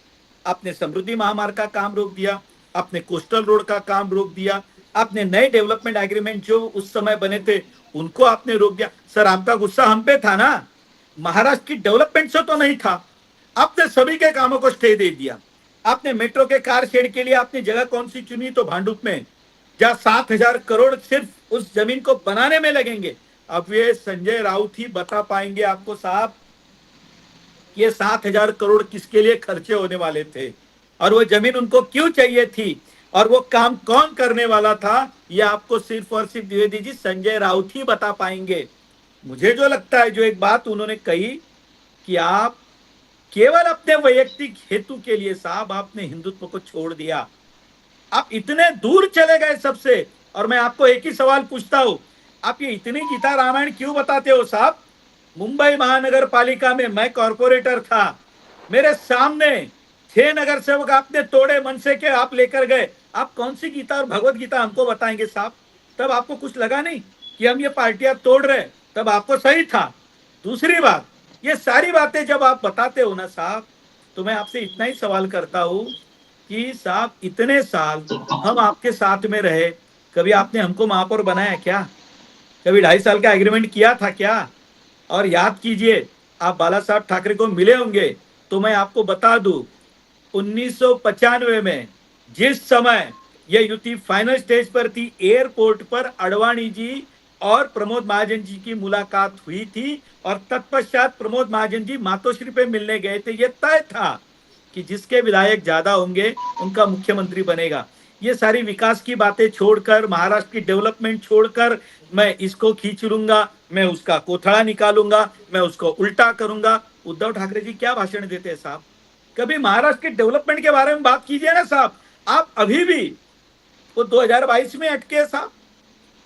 आपने समृद्धि महामार्ग का काम रोक दिया, आपने कोस्टल रोड का काम रोक दिया, आपने नए डेवलपमेंट एग्रीमेंट जो उस समय बने थे उनको आपने रोक दिया। सर, आपका गुस्सा हम पे था ना, महाराष्ट्र की डेवलपमेंट से तो नहीं था। आपने सभी के कामों को स्टे दे दिया। आपने मेट्रो के कार शेड के लिए आपने जगह कौन सी चुनी? तो भांडुप में, जहां 7,000 करोड़ सिर्फ उस जमीन को बनाने में लगेंगे। अब ये संजय राउत ही बता पाएंगे आपको साहब, ये 7,000 करोड़ किसके लिए खर्चे होने वाले थे और वो जमीन उनको क्यों चाहिए थी और वो काम कौन करने वाला था, ये आपको सिर्फ और सिर्फ द्विवेदी जी संजय राउत ही बता पाएंगे। मुझे जो लगता है, जो एक बात उन्होंने कही कि आप केवल अपने वैयक्तिक हेतु के लिए साहब आपने हिंदुत्व को छोड़ दिया, आप इतने दूर चले गए सबसे। और मैं आपको एक ही सवाल पूछता हूं, आप ये इतनी गीता रामायण क्यों बताते हो साहब? मुंबई महानगर पालिका में मैं कॉर्पोरेटर था, मेरे सामने 6 नगर सेवक आपने तोड़े मन से के आप लेकर गए। आप कौन सी गीता और भगवत गीता हमको बताएंगे साहब? तब आपको कुछ लगा नहीं कि हम ये पार्टियां तोड़ रहे? तब आपको सही था। दूसरी बात, ये सारी बातें जब आप बताते हो ना साहब, तो मैं आपसे इतना ही सवाल करता हूं कि साहब इतने साल हम आपके साथ में रहे, कभी आपने हमको महापौर बनाया क्या? कभी 2.5 साल का एग्रीमेंट किया था क्या? और याद कीजिए, आप बाला साहब ठाकरे को मिले होंगे, तो मैं आपको बता दूं, 1995 में जिस समय यह युति फाइनल स्टेज पर थी, एयरपोर्ट पर अडवाणी जी और प्रमोद महाजन जी की मुलाकात हुई थी और तत्पश्चात प्रमोद महाजन जी मातोश्री पे मिलने गए थे। यह तय था कि जिसके विधायक ज्यादा होंगे उनका मुख्यमंत्री बनेगा। ये सारी विकास की बातें छोड़कर, महाराष्ट्र की डेवलपमेंट छोड़कर, मैं इसको खींच लूंगा, मैं उसका कोथड़ा निकालूंगा, मैं उसको उल्टा करूंगा। उद्धव ठाकरे जी क्या भाषण देते हैं साहब? कभी महाराष्ट्र के डेवलपमेंट के बारे में बात कीजिए ना साहब। आप अभी भी वो 2022 में अटके साहब,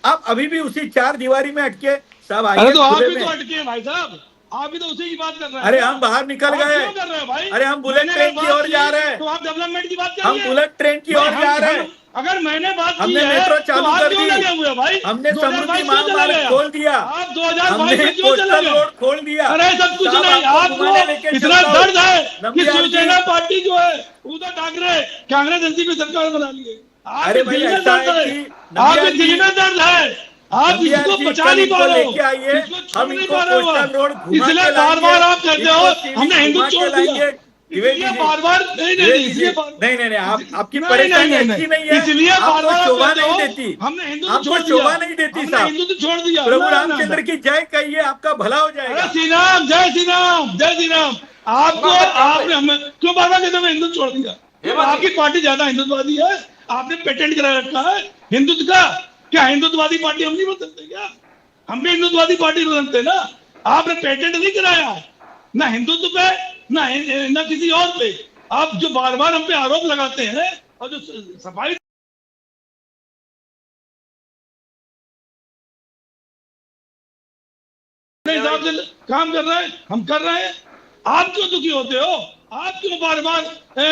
आप अभी भी उसी 4 दीवारी में अटके साहब। अरे तो आप खुले भी में। तो अटके हैं भाई साहब, आप भी तो उसी की बात कर रहे हैं। अरे हम बाहर निकल आप गए। क्यों कर रहे हो भाई? अरे हम बुलेट मैंने ट्रेन की बात ओर जा रहे हैं। तो आप डेवलपमेंट की बात कर हम बुलेट ट्रेन की ओर जा रहे हैं। अगर मैंने बात की हमने है मेट्रो तो चालू आप कर क्यों दी। लगे हुए भाई? हमने 2022 समृद्धि क्यों चले महामार्ग गए? खोल दिया। आप 2022 हमने में क्यों चले कोस्टल गए? रोड खोल दिया। अरे सब कुछ साहब, नहीं, आपको घुमाने लेके आपको इतना चलता हूं। दर्द है कि नंबियार जी। शिवसेना पार्टी जो है उद्धव ठाकरे कांग्रेस एनसीपी सरकार बना लिए। अरे भाई ऐसा है कि आपके दिल में दर्द है, आप नंबियार इसको जी, बचा कल नहीं इनको पा रहे लेके आइए, हो, इसको छोड़ हम नहीं इनको पा रहे हो कोस्टल रोड आप। घुमा इसलिए के बार लाएंगे, बार आप कहते हो इनको सीधी हमने हिंदू घुमा के छोड़ दिया, लाएंगे। द्विवेदी इसलिए जी, बार बार नहीं द्विवेदी जी, इसलिए नहीं, आपकी नहीं, परेशानी नहीं, अच्छी नहीं है। इसलिए बार आपको बार आप शोभा कहते नहीं हो देती, हमने हिंदू तो आपको छोड़ दिया, शोभा नहीं देती हमने साहब। हिंदू तो छोड़ दिया। प्रभु ना, ना, रामचंद्र ना। की जय कहिए, आपका भला हो अरे जाएगा। श्री राम, जय श्री राम, जय श्री राम। आपको आपने हमें क्यों बार बार कहते हैं हिंदू छोड़ दिया? क्यों आपकी पार्टी ज्यादा हिंदुत्ववादी है? आपने पेटेंट करा रखा है हिंदुत्व का। क्या हिंदुत्ववादी पार्टी हम नहीं बन सकते क्या? हम भी हिंदुत्ववादी पार्टी बनते ना। आपने पेटेंट नहीं कराया है ना हिंदुत्व पे ना किसी और पे। आप जो बार बार हम पे आरोप लगाते हैं और जो सफाई हिसाब से काम कर रहे हैं, हम कर रहे हैं। आप क्यों दुखी होते हो? आप क्यों बार बार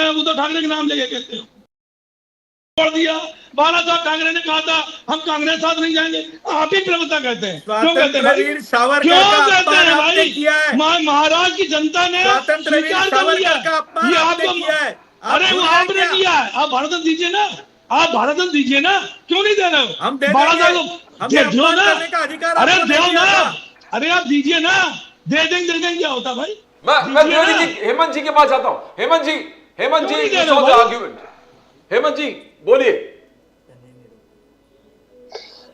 उद्धव ठाकरे के नाम लेके कहते हो? छोड़ दिया। बाला साहब ठाकरे ने कहा था हम कांग्रेस साथ नहीं जाएंगे, आप ही प्रवक्ता कहते हैं। क्यों कहते हैं भाई? वीर सावरकर क्यों का कहते अपमान हैं आपने भाई? किया है। महाराज की जनता ने स्वतंत्र वीर स्वीकार कर लिया। सावरकर का अपमान ये आपने आपको किया है। अरे वो आपने किया है। आप भारत रत्न दीजिए ना, आप भारत रत्न दीजिए ना, क्यों नहीं दे रहे हो? हम दे बाला देंगे। साहब को हमने दो अपमान ना। करने का अधिकार अरे आपको दो नहीं ना, दिया था। अरे आप दीजिए ना, दे देंगे क्या होता भाई? मैं दीजिए द्विवेदी ना। जी, हेमंत जी के पास जाता हूँ। हेमंत जी, क्यों नहीं you दे saw रहे the भाई? argument. हेमंत जी बोलिए।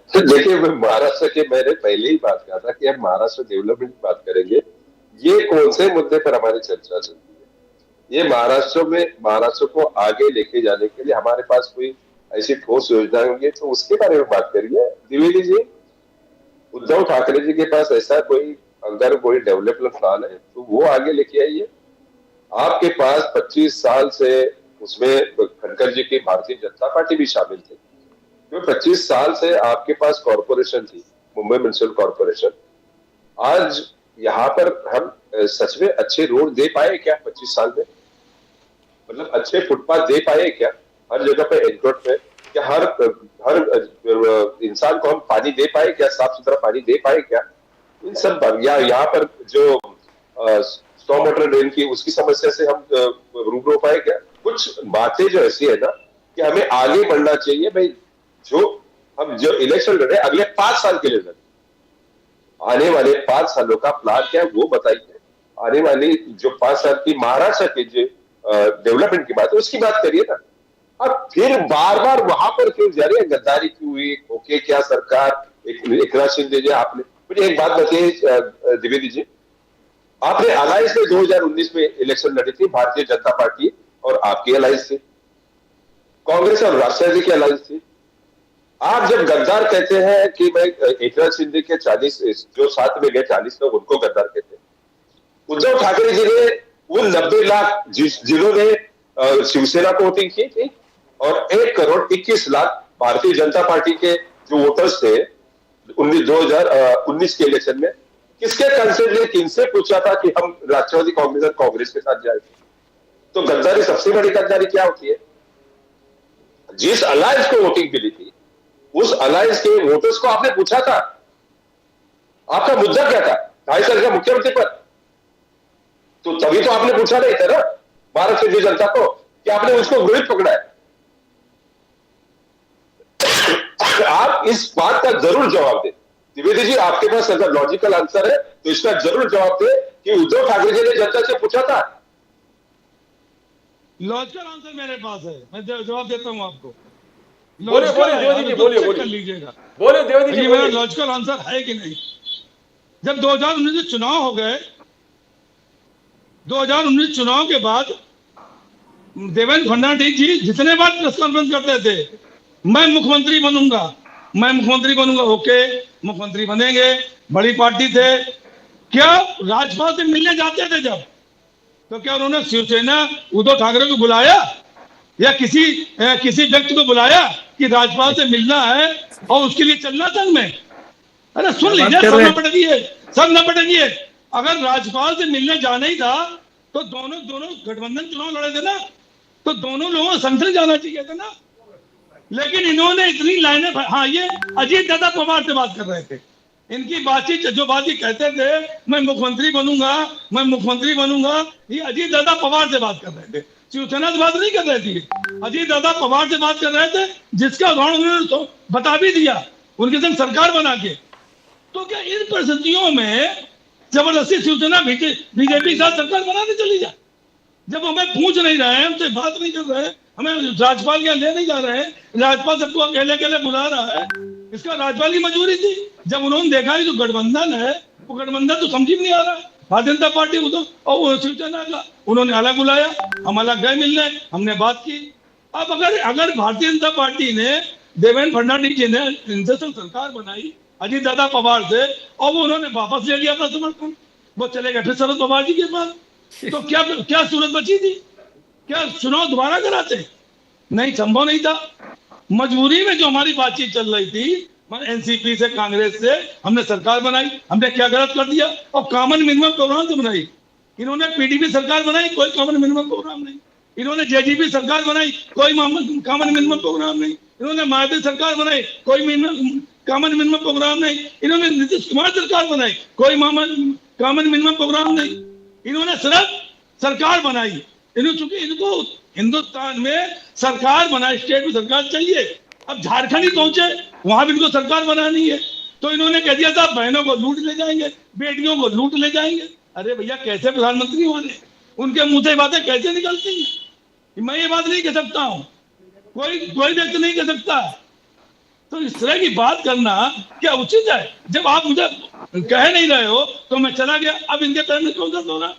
तो देखिए, मैं महाराष्ट्र के मैंने पहले ही बात कहा था कि हम महाराष्ट्र डेवलपमेंट की बात करेंगे। ये कौन से मुद्दे पर हमारी चर्चा चल रही है? ये महाराष्ट्र को आगे लेके जाने के लिए हमारे पास कोई ऐसी ठोस योजना होंगी तो उसके बारे में बात करिए। द्विवेदी जी, उद्धव ठाकरे जी के पास ऐसा कोई अगर कोई डेवलपमेंट प्लान है तो वो आगे लेके आइए। आपके पास 25 साल से उसमें खड़कर जी की भारतीय जनता पार्टी भी शामिल थी। 25 साल से आपके पास कॉरपोरेशन थी, मुंबई म्युनिसिपल कॉरपोरेशन। आज यहाँ पर हम सच में अच्छे रोड दे पाए क्या 25 साल में? मतलब अच्छे फुटपाथ दे पाए क्या हर जगह पे एयरपोर्ट में? क्या हर इंसान को हम पानी दे पाए क्या? साफ सुथरा पानी दे पाए क्या? इन सब पर या यहाँ पर जो स्टॉर्म वाटर ड्रेन की उसकी समस्या से हम रूबरू पाए क्या? कुछ बातें जो ऐसी है ना कि हमें आगे बढ़ना चाहिए भाई। हम जो इलेक्शन लड़े अगले 5 साल के लिए लड़े, आने वाले 5 सालों का प्लान क्या है वो बताइए। आने वाली जो 5 साल की महाराष्ट्र की जो डेवलपमेंट की बात है उसकी बात करिए ना। अब फिर बार बार वहां पर क्यों जा रही है? गद्दारी क्यों हुई? ओके क्या सरकार एकनाथ शिंदे जी, आपने मुझे एक बात बताइए द्विवेदी जी, आपने अलायंस में 2019 में इलेक्शन लड़ी थी, भारतीय जनता पार्टी और आपकी अलायंस थी, कांग्रेस और राष्ट्रवादी की अलायंस थी। आप जब गद्दार कहते हैं कि मैं एकनाथ शिंदे के 40 जो साथ में गए 40 लोग उनको गद्दार कहते हैं, उद्धव ठाकरे जी ने उन 90 लाख जिन्होंने शिवसेना को वोटिंग की थी और 1,21,00,000 भारतीय जनता पार्टी के जो वोटर्स थे 2019 के इलेक्शन में, किसके कंसेंट ने किनसे पूछा था कि हम राष्ट्रवादी कांग्रेस और कांग्रेस के साथ जाए? तो गद्दारी, सबसे बड़ी गद्दारी क्या होती है? जिस अलायंस को वोटिंग मिली थी उस अलायंस के वोटर्स को आपने पूछा था आपका मुद्दा क्या था? 2.5 साल का मुख्यमंत्री पद, तो तभी तो आपने पूछा नहीं था ना भारत की जनता को कि आपने उसको गृहित पकड़ा है। आप इस बात का जरूर जवाब दें द्विवेदी जी, आपके पास अगर लॉजिकल आंसर है तो इसका जरूर जवाब दे कि उद्धव ठाकरे जी ने जनता से पूछा था। लॉजिकल आंसर मेरे पास है, मैं जवाब देता हूं आपको। बोलिए द्विवेदी जी, बोलिए कर लीजिएगा, बोलिए द्विवेदी जी, मेरा लॉजिकल आंसर है कि नहीं। जब 2019 चुनाव हो गए, 2019 चुनाव के बाद देवेंद्र फडणवीस जी जितने बार प्रेस कॉन्फ्रेंस करते थे, मैं मुख्यमंत्री बनूंगा, मैं मुख्यमंत्री बनूंगा। ओके, मुख्यमंत्री बनेंगे, बड़ी पार्टी थे। क्या राज्यपाल से मिलने जाते थे जब, तो क्या उन्होंने शिवसेना उद्धव ठाकरे को बुलाया या किसी व्यक्ति को बुलाया कि राज्यपाल से मिलना है और उसके लिए चलना संघ में? अरे सुन लीजिए, सब न पटकिए। अगर राज्यपाल से मिलने जाना ही था तो दोनों गठबंधन चुनाव लड़े थे ना, तो दोनों लोगों को संसद जाना चाहिए था ना। लेकिन इन्होंने इतनी लाइनें, हाँ, ये अजीत दादा पवार से बात कर रहे थे। इनकी बातचीत जो बातचीत कहते थे मैं मुख्यमंत्री बनूंगा, मैं मुख्यमंत्री बनूंगा, ये अजीत दादा पवार से बात कर रहे थे, शिवसेना से बात नहीं कर रहे थे। अजीत दादा पवार से बात कर रहे थे, जिसका उदाहरण उन्होंने बता भी दिया उनके संग सरकार बना के। तो क्या इन परिस्थितियों में जबरदस्ती शिवसेना बीजेपी के साथ सरकार बनाने चली जाए? जब हमें पूछ नहीं रहे हैं, हमसे बात नहीं कर रहे हैं, हमें राज्यपाल के यहाँ ले नहीं जा रहे हैं, राज्यपाल सबको अकेले अकेले बुला रहा है, इसका राज्यपाल की मजबूरी थी। जब उन्होंने देखा कि जो गठबंधन है वो गठबंधन तो समझ नहीं आ रहा है, भारतीय जनता पार्टी को तो, और शिवसेना का उन्होंने अलग बुलाया, हम अलग गए मिलने, हमने बात की। अब अगर भारतीय जनता पार्टी ने देवेंद्र फडणवीस जी ने इनसे सरकार बनाई अजीत दादा पवार से, और वो उन्होंने वापस ले लिया अपना समर्थन, वो चले गए फिर शरद पवार जी के पास, तो क्या सूरत बची थी? क्या चुनाव दोबारा कराते? नहीं, संभव नहीं था। मजबूरी में जो हमारी बातचीत चल रही थी, एनसीपी से, कांग्रेस से, हमने सरकार बनाई। हमने क्या गलत कर दिया? और कॉमन मिनिमम प्रोग्राम से बनाई। इन्होंने पीडीपी सरकार बनाई, कोई कॉमन मिनिमम प्रोग्राम नहीं। इन्होंने जेजीपी सरकार बनाई, कोई कॉमन मिनिमम प्रोग्राम नहीं। इन्होंने मायावती सरकार बनाई, कोई कॉमन मिनिमम प्रोग्राम नहीं। इन्होंने नीतीश कुमार सरकार बनाई, कोई कॉमन मिनिमम प्रोग्राम नहीं। इन्होंने सिर्फ सरकार बनाई। चूंकि इनको हिंदुस्तान में सरकार बनाई, स्टेट में सरकार चाहिए। अब झारखंड ही पहुंचे, वहां भी इनको सरकार बनानी है, तो इन्होंने कह दिया था बहनों को लूट ले जाएंगे, बेटियों को लूट ले जाएंगे। अरे भैया, कैसे प्रधानमंत्री होने? उनके मुंह से बातें कैसे निकलती हैं? मैं ये बात नहीं कह सकता हूं, कोई व्यक्ति नहीं कह सकता। तो इस तरह की बात करना क्या उचित है? जब आप मुझे कह नहीं रहे हो तो मैं चला गया। अब इनके पैर में क्यों दर्द हो रहा?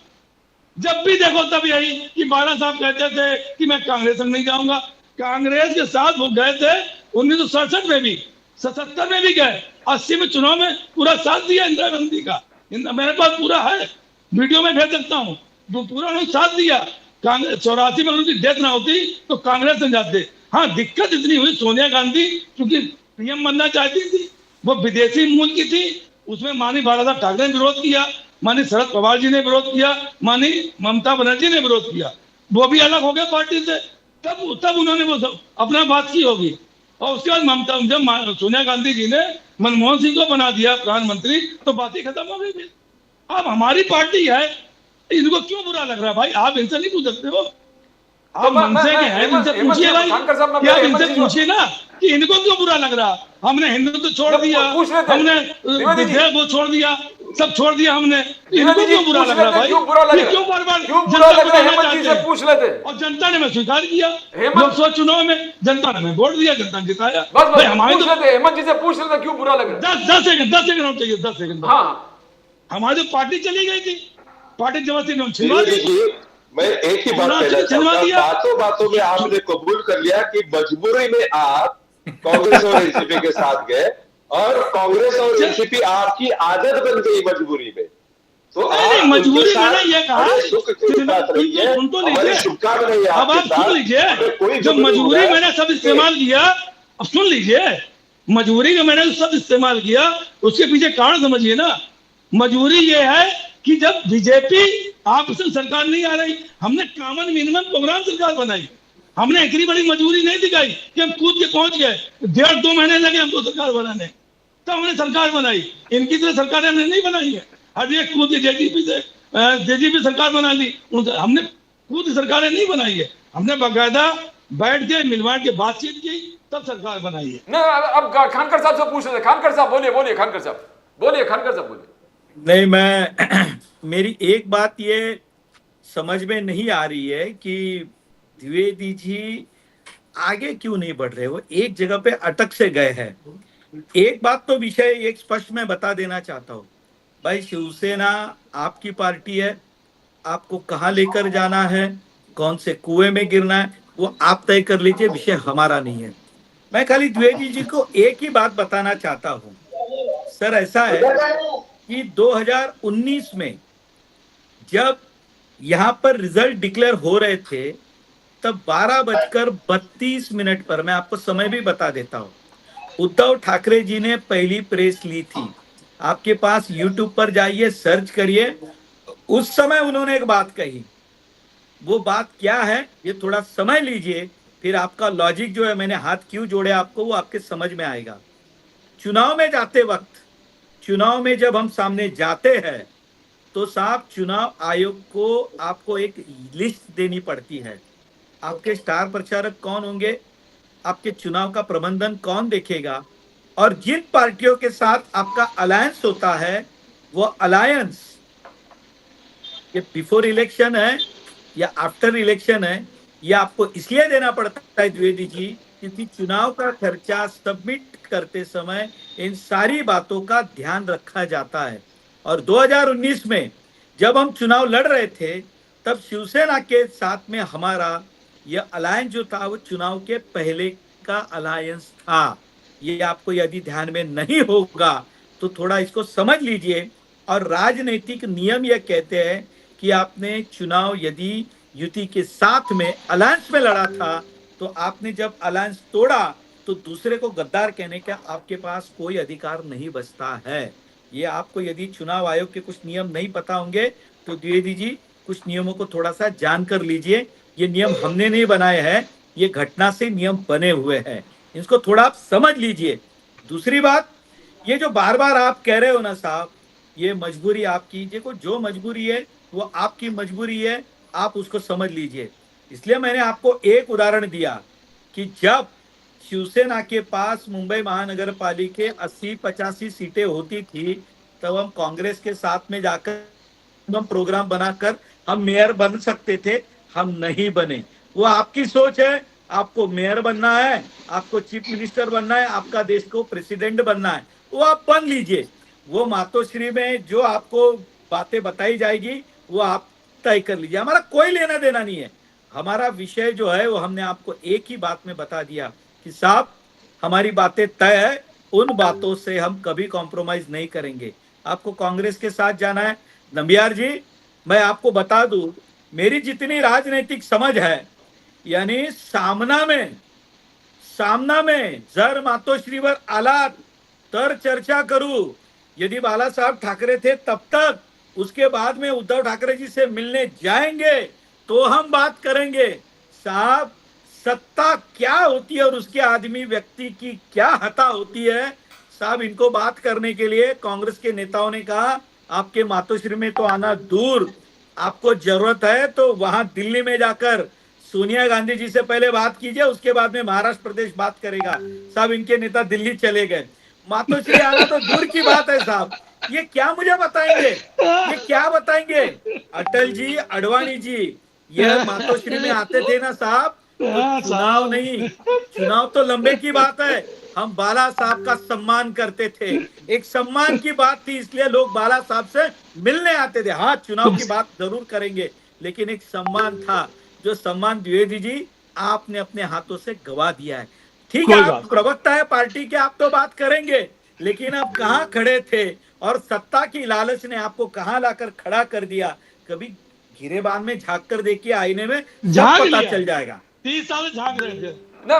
जब भी देखो तब यही कि बाला साहब कहते थे कि मैं कांग्रेस संग नहीं जाऊंगा। कांग्रेस के साथ वो गए थे 1967 में भी, 77 में भी गए, 80 में चुनाव में पूरा साथ दिया इंदिरा गांधी का। मेरे पास पूरा है, वीडियो में भेज सकता हूँ, पूरा उन्होंने साथ दिया। 84 में उनकी डेथ ना होती तो कांग्रेस में जाते। हाँ, दिक्कत इतनी हुई, सोनिया गांधी क्योंकि पीएम बनना चाहती थी, वो विदेशी मूल की थी, उसमें माननीय बाला साहब ठाकरे ने विरोध किया, माननीय शरद पवार जी ने विरोध किया, माननीय ममता बनर्जी ने विरोध किया, वो भी अलग हो गए पार्टी से। तब उन्होंने वो अपना बात की होगी। और उसके बाद जब सोनिया गांधी जी ने मनमोहन सिंह को बना दिया प्रधानमंत्री, तो बात ही खत्म हो गई। अब हमारी पार्टी है, इनको क्यों बुरा लग रहा है? भाई, आप इनसे नहीं पूछ सकते हो, आप मनसे के हैं, इनसे पूछिए भाई, क्या इनसे पूछिए ना कि इनको क्यों बुरा लग रहा? हमने हिंदू तो छोड़ दिया, हमने विधेयक वो छोड़ दिया, सब छोड़ दिया हमने, इनको क्यों बुरा लग रहा भाई? क्यों बार-बार पूछ लेते? और जनता ने मैं स्वीकार किया, लोकसभा चुनाव में जनता ने वोट दिया, जनता ने जिताया। हमारे हेमंत जी से पूछ लेते क्यों बुरा लग रहा? 10 सेकंड होना चाहिए, 10 सेकंड। हाँ, हमारी जो पार्टी चली गई थी, पार्टी जबरदस्ती छिनवा दी। मैं एक ही बात कहना चाहता हूं, बातों में आपने कबूल कर लिया कि मजबूरी में आप कांग्रेस और एनसीपी के साथ गए, और कांग्रेस और एनसीपी आपकी आदत बन गई मजबूरी में। तो मजबूरी मैंने ये कहा, शुभकामनाएं। अब आप सुन लीजिए, जो मजबूरी मैंने सब इस्तेमाल किया, अब सुन लीजिए, मजबूरी का मैंने सब इस्तेमाल किया, उसके पीछे कारण समझिए ना। मजबूरी ये है कि जब बीजेपी आप सरकार नहीं आ रही, हमने कॉमन मिनिमम प्रोग्राम सरकार बनाई। हमने इतनी बड़ी मजबूरी नहीं दिखाई कि हम कूद के पहुंच गए, 1.5-2 महीने लगे हमको सरकार बनाने, तब हमने सरकार बनाई। इनकी तरह सरकार हमने नहीं बनाई है, हर एक कूद के जेजीपी सरकार बना ली। हमने कूद सरकारें नहीं बनाई है, हमने बाकायदा बैठ के मिलवाट के बातचीत की, तब सरकार बनाई है। ना अब खानकर साहब से पूछ रहे थे। खानकर साहब बोलिए खानकर साहब बोलिए। नहीं, मैं मेरी एक बात ये समझ में नहीं आ रही है कि द्विवेदी जी आगे क्यों नहीं बढ़ रहे, वो एक जगह पे अटक से गए हैं। एक बात तो विषय एक स्पष्ट मैं बता देना चाहता हूँ, भाई शिवसेना आपकी पार्टी है, आपको कहाँ लेकर जाना है, कौन से कुएं में गिरना है, वो आप तय कर लीजिए, विषय हमारा नहीं है। मैं खाली द्विवेदी जी को एक ही बात बताना चाहता हूँ, सर ऐसा है कि 2019 में जब यहाँ पर रिजल्ट डिक्लेयर हो रहे थे तब 12:32 पर, मैं आपको समय भी बता देता हूँ, उद्धव ठाकरे जी ने पहली प्रेस ली थी। आपके पास यूट्यूब पर जाइए, सर्च करिए, उस समय उन्होंने एक बात कही। वो बात क्या है ये थोड़ा समय लीजिए, फिर आपका लॉजिक जो है, मैंने हाथ क्यों जोड़े आपको, वो आपके समझ में आएगा। चुनाव में जाते वक्त, चुनाव में जब हम सामने जाते हैं तो साहब चुनाव आयोग को आपको एक लिस्ट देनी पड़ती है, आपके स्टार प्रचारक कौन होंगे, आपके चुनाव का प्रबंधन कौन देखेगा, और जिन पार्टियों के साथ आपका अलायंस होता है वो अलायंस ये बिफोर इलेक्शन है या आफ्टर इलेक्शन है, ये आपको इसलिए देना पड़ता है द्विवेदी जी, क्योंकि चुनाव का खर्चा सबमिट करते समय इन सारी बातों का ध्यान रखा जाता है। और 2019 में जब हम चुनाव लड़ रहे थे तब शिवसेना के साथ में हमारा यह अलायंस जो था वो चुनाव के पहले का अलायंस था। ये आपको यदि ध्यान में नहीं होगा तो थोड़ा इसको समझ लीजिए। और राजनीतिक नियम यह कहते हैं कि आपने चुनाव यदि युति के साथ में अलायंस में लड़ा था तो आपने जब अलायंस तोड़ा तो दूसरे को गद्दार कहने का आपके पास कोई अधिकार नहीं बचता है। ये आपको यदि चुनाव आयोग के कुछ नियम नहीं पता होंगे तो द्विवेदी जी कुछ नियमों को थोड़ा सा जान कर लीजिए। ये नियम हमने नहीं बनाए हैं, ये घटना से नियम बने हुए हैं, इसको थोड़ा आप समझ लीजिए। दूसरी बात, ये जो बार बार आप कह रहे हो ना साहब, ये मजबूरी आपकी, देखो जो मजबूरी है वो आपकी मजबूरी है, आप उसको समझ लीजिए। इसलिए मैंने आपको एक उदाहरण दिया कि जब शिवसेना के पास मुंबई महानगर पालिका 80-85 सीटें होती थी तब हम कांग्रेस के साथ में जाकर हम प्रोग्राम बनाकर हम मेयर बन सकते थे, हम नहीं बने। वो आपकी सोच है, आपको मेयर बनना है, आपको चीफ मिनिस्टर बनना है, आपका देश को प्रेसिडेंट बनना है, वो आप बन लीजिए। वो मातोश्री में जो आपको बातें बताई जाएगी वो आप तय कर लीजिए, हमारा कोई लेना देना नहीं है। हमारा विषय जो है वो हमने आपको एक ही बात में बता दिया कि साहब हमारी बातें तय है, उन बातों से हम कभी कॉम्प्रोमाइज नहीं करेंगे। आपको कांग्रेस के साथ जाना है, नंबियार जी मैं आपको बता दूं, मेरी जितनी राजनीतिक समझ है, यानी सामना में जर मातोश्रीवर आलात तर चर्चा करू। यदि बाला साहब ठाकरे थे तब तक, उसके बाद में उद्धव ठाकरे जी से मिलने जाएंगे तो हम बात करेंगे। साहब सत्ता क्या होती है और उसके आदमी व्यक्ति की क्या हता होती है, साहब इनको बात करने के लिए कांग्रेस के नेताओं ने कहा आपके मातोश्री में तो आना दूर, आपको जरूरत है तो वहां दिल्ली में जाकर सोनिया गांधी जी से पहले बात कीजिए, उसके बाद में महाराष्ट्र प्रदेश बात करेगा। साहब इनके नेता दिल्ली चले गए, मातोश्री आना तो दूर की बात है साहब। ये क्या मुझे बताएंगे, ये क्या बताएंगे? अटल जी, अडवाणी जी ये मातोश्री में आते थे ना साहब, तो चुनाव नहीं, चुनाव तो लंबे की बात है, हम बाला साहब का सम्मान करते थे, एक सम्मान की बात थी इसलिए लोग बाला साहब से मिलने आते थे। हाँ चुनाव की बात जरूर करेंगे लेकिन एक सम्मान था, जो सम्मान द्विवेदी जी आपने अपने हाथों से गवा दिया है। ठीक है आप प्रवक्ता है पार्टी के, आप तो बात करेंगे, लेकिन आप कहाँ खड़े थे और सत्ता की लालच ने आपको कहाँ लाकर खड़ा कर दिया। कभी गिरेबान में झांक कर देखिए, आईने में सब पता चल जाएगा। 30 साल झांक रहे थे ना,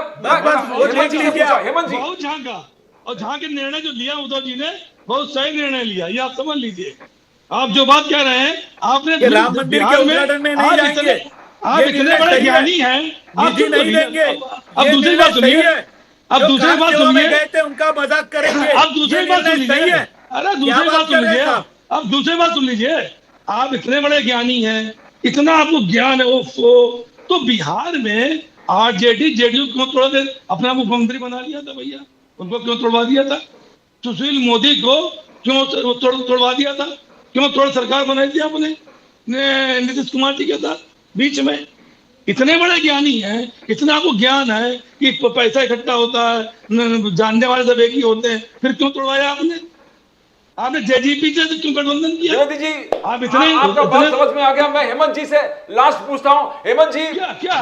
हेमंत जी बहुत झांका, और झांक के निर्णय जो लिया उद्धव जी ने बहुत सही निर्णय लिया, ये आप समझ लीजिए। आप जो बात कह रहे हैं, आपने राम मंदिर के उद्घाटन में नहीं जाएंगे, आप इतने बड़े ज्ञानी हैं, आप नहीं देंगे। अब दूसरी बात सुनिए, अब दूसरी बात सुनिए, गए थे उनका मजाक करेंगे। अब दूसरी बात सुन लीजिए, अरे दूसरी बात सुन लीजिए, अब दूसरी बात सुन लीजिए। आप इतने बड़े ज्ञानी हैं, इतना आपको ज्ञान है, तो बिहार में आरजेडी जेडीयू क्यों तोड़ दे, अपना मुख्यमंत्री बना लिया था भैया, उनको क्यों तोड़वा दिया था? सुशील मोदी को क्यों तोड़वा दिया था? क्यों तोड़ सरकार बनाई थी आपने नीतीश कुमार जी के साथ बीच में? इतने बड़े ज्ञानी हैं, इतना आपको ज्ञान है कि पैसा इकट्ठा होता है, जानने वाले सब एक ही होते हैं, फिर क्यों तोड़वाया आपने? आपने जेजेपी से क्यों गठबंधन किया? द्विवेदी जी, आप इतने आपका बात समझ में आ गया। मैं हेमंत जी से लास्ट पूछता हूं। हेमंत जी,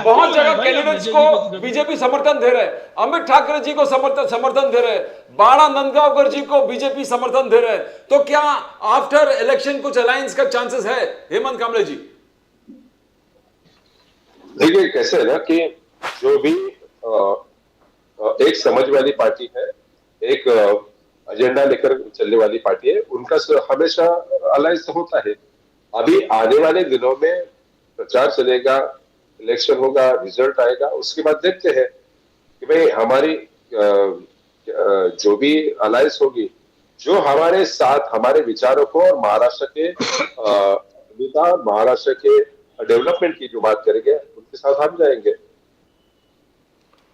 बहुत जगह कैंडिडेट्स को बीजेपी समर्थन दे रहे, अमित ठाकरे जी को समर्थन दे रहे, बाणा नंदगांवकर जी को बीजेपी समर्थन दे रहे, तो क्या आफ्टर इलेक्शन कुछ अलायंस का चांसेस है? हेमंत कामले जी, देखिए कैसे है ना कि जो भी एक समझ वाली पार्टी है, एक एजेंडा लेकर चलने वाली पार्टी है, उनका हमेशा अलायंस होता है। अभी आने वाले दिनों में प्रचार चलेगा, इलेक्शन होगा, रिजल्ट आएगा, उसके बाद देखते हैं कि भाई हमारी जो भी अलायंस होगी, जो हमारे साथ हमारे विचारों को और महाराष्ट्र के नेता, महाराष्ट्र के डेवलपमेंट की जो बात करेंगे, उनके साथ हम जाएंगे।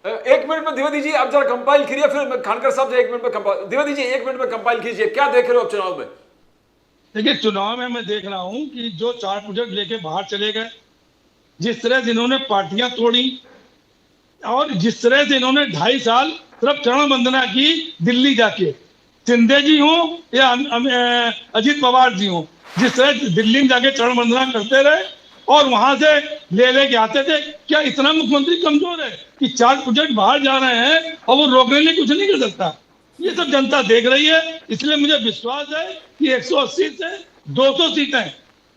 एक मिनट में द्विवेदी जी आप जरा कंपाइल कीजिए, फिर खानकर साहब एक मिनट में कंपाइल, द्विवेदी जी एक मिनट में कंपाइल कीजिए, क्या देख रहे हो आप चुनाव में? देखिए, चुनाव में मैं देख रहा हूं कि जो 4 प्रोजेक्ट लेके बाहर चले गए, जिस तरह से इन्होंने पार्टियां तोड़ी और जिस तरह से इन्होंने 2.5 साल सिर्फ चरण वंदना की दिल्ली जाके, शिंदे जी हो या अजीत पवार जी हो, जिस तरह दिल्ली में जाके चरण वंदना करते रहे और वहां से लेके आते थे, क्या इतना मुख्यमंत्री कमजोर है कि 4 प्रोजेक्ट बाहर जा रहे हैं और वो रोकने के लिए कुछ नहीं कर सकता? ये सब जनता देख रही है। इसलिए मुझे विश्वास है कि 180 से 200 सीटें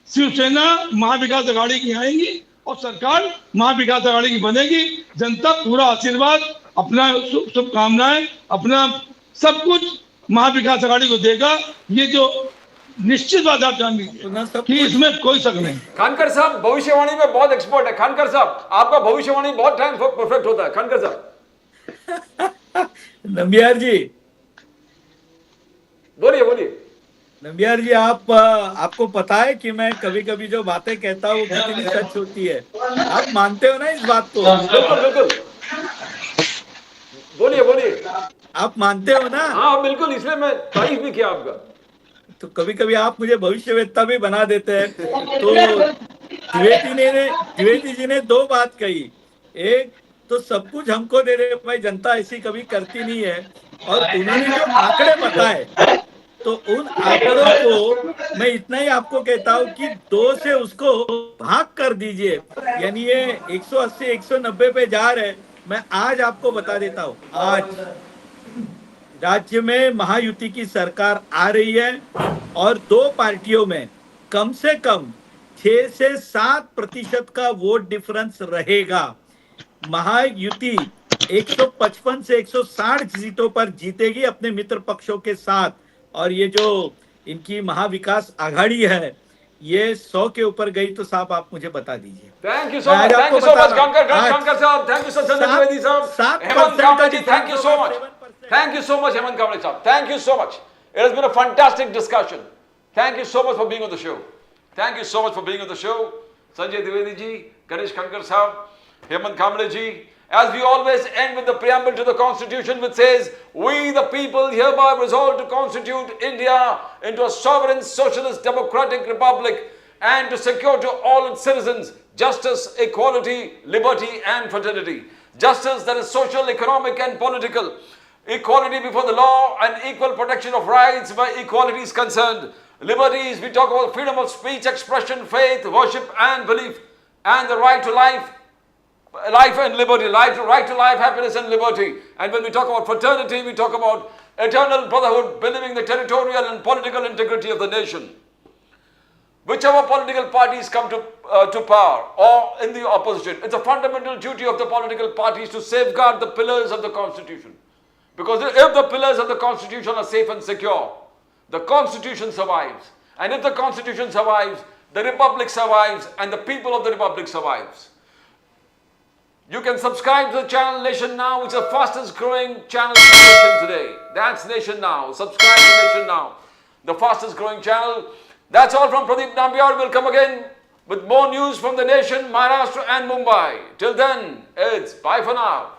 शिवसेना महाविकास अघाड़ी की आएंगी और सरकार महाविकास अघाड़ी की बनेगी। जनता पूरा आशीर्वाद, अपना शुभकामनाएं, अपना सब कुछ महाविकास अघाड़ी को देगा। ये जो निश्चित बात आप जान लीजिए कि इसमें कोई शक नहीं। खानकर साहब भविष्यवाणी में बहुत एक्सपर्ट है। खानकर साहब आपका भविष्यवाणी बहुत टाइम परफेक्ट होता है। खानकर साहब। नंबियार जी, बोलिए। नंबियार जी, आपको पता है कि मैं कभी कभी जो बातें कहता हूँ वो कितनी सच होती है। आप मानते हो ना इस बात को? बिल्कुल। बोलिए। आप मानते हो ना? हाँ बिल्कुल, इसलिए मैं तारीफ भी किया आपका। तो कभी कभी आप मुझे भविष्यवेत्ता भी बना देते हैं। तो द्विवेदी जी ने 2 बात कही। एक तो सब कुछ हमको दे रहे भाई, जनता ऐसी कभी करती नहीं है। और उन्होंने जो आंकड़े बताए, तो उन आंकड़ों को मैं इतना ही आपको कहता हूँ कि 2 से उसको भाग कर दीजिए, यानी ये 180 190 पे जा रहे। मैं आज आपको बता देता हूँ, आज राज्य में महायुति की सरकार आ रही है और 2 पार्टियों में कम से कम 6 से 7% का वोट डिफरेंस रहेगा। महायुति 155 से 160 सीटों पर जीतेगी अपने मित्र पक्षों के साथ। और ये जो इनकी महाविकास आघाड़ी है, ये 100 के ऊपर गई तो साहब आप मुझे बता दीजिए। Thank you so much Khankar साहब, thank you so much Dwivedi साहब, Hemant Kamle ji, thank you so much, thank you so much Hemant Kamle साहब, thank you so much. It has been a fantastic discussion. Thank you so much for being on the show. Thank you so much for being on the show. Sanjay Dwivedi ji, Ganesh Khankar sahab, Hemant Kamble ji. As we always end with the preamble to the Constitution, which says, "We the people hereby resolve to constitute India into a sovereign, socialist, democratic republic, and to secure to all its citizens justice, equality, liberty, and fraternity. Justice that is social, economic, and political. Equality before the law and equal protection of rights where equality is concerned. Liberties, we talk about freedom of speech, expression, faith, worship, and belief, and the right to life and liberty, right to life, happiness, and liberty. And when we talk about fraternity, we talk about eternal brotherhood, believing the territorial and political integrity of the nation. Whichever political parties come to power or in the opposition, it's a fundamental duty of the political parties to safeguard the pillars of the Constitution. Because if the pillars of the Constitution are safe and secure, the Constitution survives. And if the Constitution survives, the Republic survives and the people of the Republic survives. You can subscribe to the channel Nation Now, which is the fastest growing channel in the nation today. That's Nation Now. Subscribe to Nation Now, the fastest growing channel. That's all from Pradeep Nambiar. We'll come again with more news from the nation, Maharashtra and Mumbai. Till then, it's bye for now.